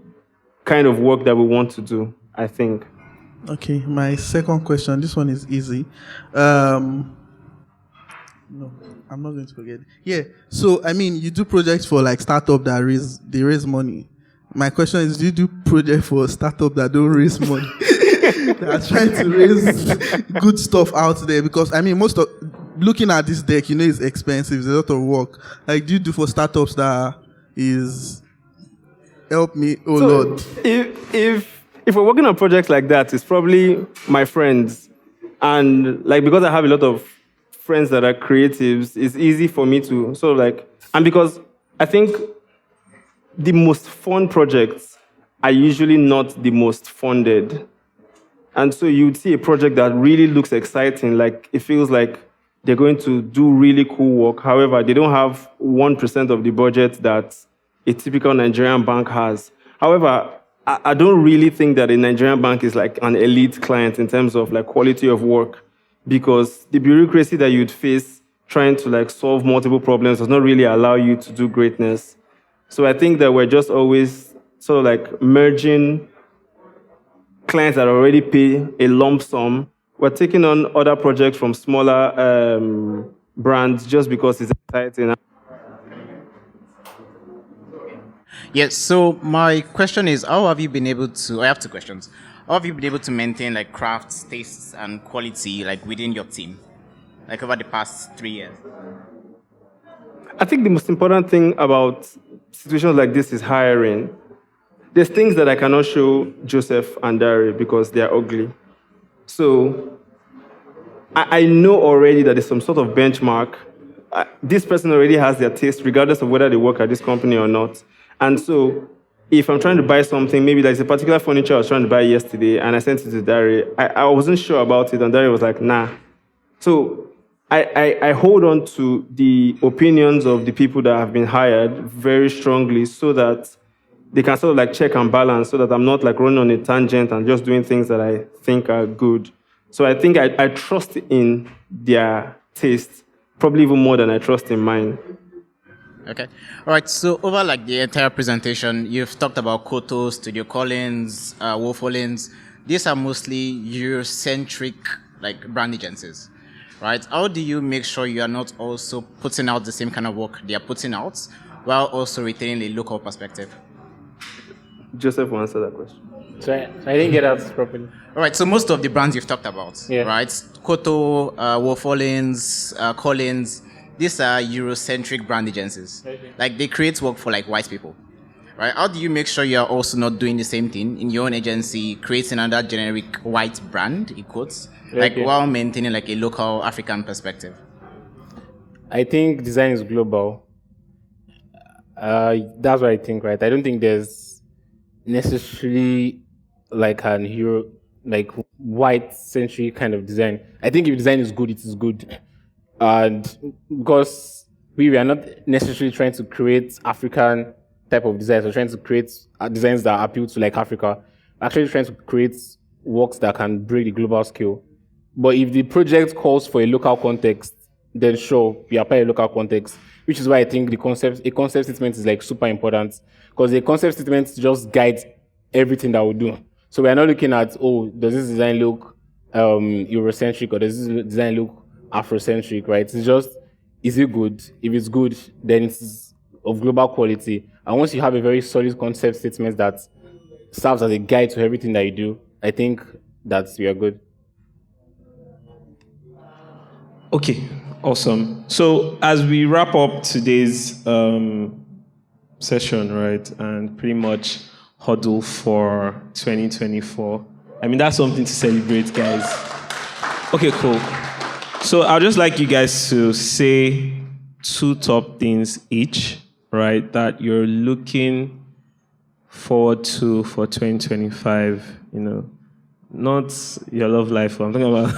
kind of work that we want to do, I think. Okay, my second question, this one is easy. No, I'm not going to forget. Yeah, so, I mean, you do projects for like startup that raise money. My question is, do you do projects for startup that don't raise money? That are trying to raise good stuff out there? Because, I mean, looking at this deck, it's expensive, it's a lot of work. Like, do you do for startups that is... Help me, Lord. If we're working on projects like that, it's probably my friends. And like because I have a lot of friends that are creatives, it's easy for me to and because I think the most fun projects are usually not the most funded. And so you'd see a project that really looks exciting, like it feels like they're going to do really cool work. However, they don't have 1% of the budget that a typical Nigerian bank has. However, I don't really think that a Nigerian bank is like an elite client in terms of like quality of work, because the bureaucracy that you'd face trying to like solve multiple problems does not really allow you to do greatness. So I think that we're just always sort of like merging clients that already pay a lump sum. We're taking on other projects from smaller brands just because it's exciting. Yes, so my question is, how have you been able to, I have two questions. How have you been able to maintain like crafts, tastes, and quality like within your team, like over the past 3 years? I think the most important thing about situations like this is hiring. There's things that I cannot show Joseph and Dari because they're ugly. So I know already that there's some sort of benchmark. This person already has their taste regardless of whether they work at this company or not. And so if I'm trying to buy something, maybe there's a particular furniture I was trying to buy yesterday and I sent it to Dari, I wasn't sure about it and Dari was like, nah. So I hold on to the opinions of the people that have been hired very strongly so that they can sort of like check and balance, so that I'm not like running on a tangent and just doing things that I think are good. So I think I trust in their taste, probably even more than I trust in mine. Okay. All right. So over like the entire presentation, you've talked about Koto, Studio Collins, Wolf Hollins. These are mostly Eurocentric like brand agencies, right? How do you make sure you are not also putting out the same kind of work they are putting out while also retaining a local perspective? Joseph will answer that question. So I didn't get that properly. All right. So most of the brands you've talked about, right? Koto, Wolf Hollins, Collins. These are Eurocentric brand agencies. Okay. Like they create work for like white people, right? How do you make sure you're also not doing the same thing in your own agency, creating another generic white brand, in quotes, like while maintaining like a local African perspective? I think design is global. That's what I think, right? I don't think there's necessarily like an like white-centric kind of design. I think if design is good, it is good. And because we are not necessarily trying to create African type of designs, we're trying to create designs that appeal to like Africa. We're actually trying to create works that can break the global scale. But if the project calls for a local context, then sure, we apply a local context, which is why I think a concept statement is like super important, because a concept statement just guides everything that we do. So we are not looking at, oh, does this design look Eurocentric or does this design look Afrocentric, right? It's just, is it good? If it's good, then it's of global quality. And once you have a very solid concept statement that serves as a guide to everything that you do, I think that we are good. Okay, awesome. So as we wrap up today's session, right, and pretty much Huddle for 2024, I mean, that's something to celebrate, guys. Okay, cool. So I'd just like you guys to say 2 top things each, right, that you're looking forward to for 2025, you know, not your love life, I'm talking about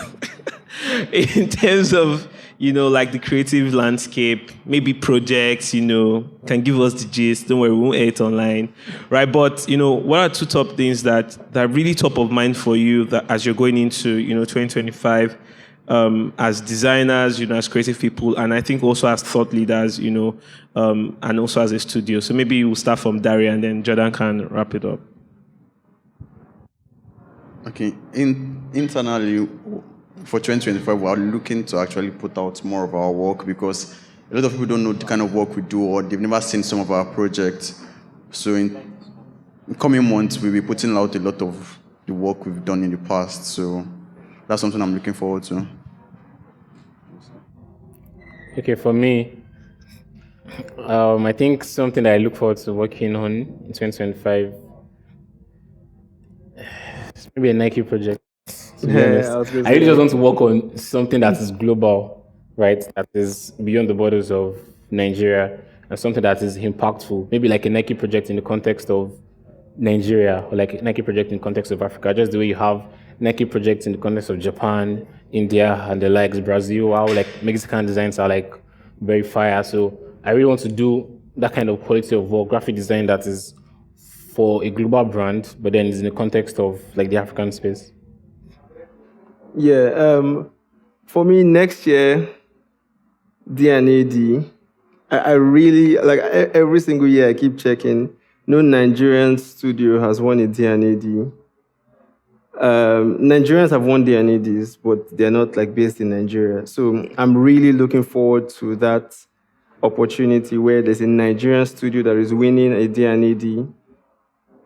in terms of, you know, like the creative landscape, maybe projects, you know, can give us the gist. Don't worry, we won't air it online, right? But, you know, what are 2 top things that are really top of mind for you that as you're going into, you know, 2025, as designers, you know, as creative people, and I think also as thought leaders, you know, and also as a studio. So maybe we'll start from Daria and then Jordan can wrap it up. Okay, internally, for 2025, we are looking to actually put out more of our work because a lot of people don't know the kind of work we do or they've never seen some of our projects. So in coming months, we'll be putting out a lot of the work we've done in the past. So that's something I'm looking forward to. Okay, for me, I think something that I look forward to working on in 2025 is maybe a Nike project. To be honest. I really just want to work on something that is global, right? That is beyond the borders of Nigeria and something that is impactful. Maybe like a Nike project in the context of Nigeria or like a Nike project in the context of Africa, just the way you have Nike projects in the context of Japan, India, and the likes, Brazil, how like Mexican designs are like very fire. So I really want to do that kind of quality of work, graphic design that is for a global brand, but then is in the context of like the African space. Yeah, for me next year, D&AD, I really, like every single year I keep checking, no Nigerian studio has won a D&AD. Nigerians have won D&ADs, but they're not like based in Nigeria. So I'm really looking forward to that opportunity where there's a Nigerian studio that is winning a D&AD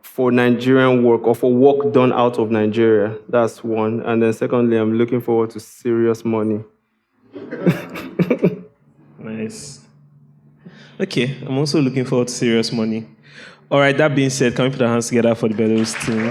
for Nigerian work or for work done out of Nigeria. That's one. And then secondly, I'm looking forward to serious money. Nice. Okay, I'm also looking forward to serious money. All right, that being said, can we put our hands together for the Belonwus team?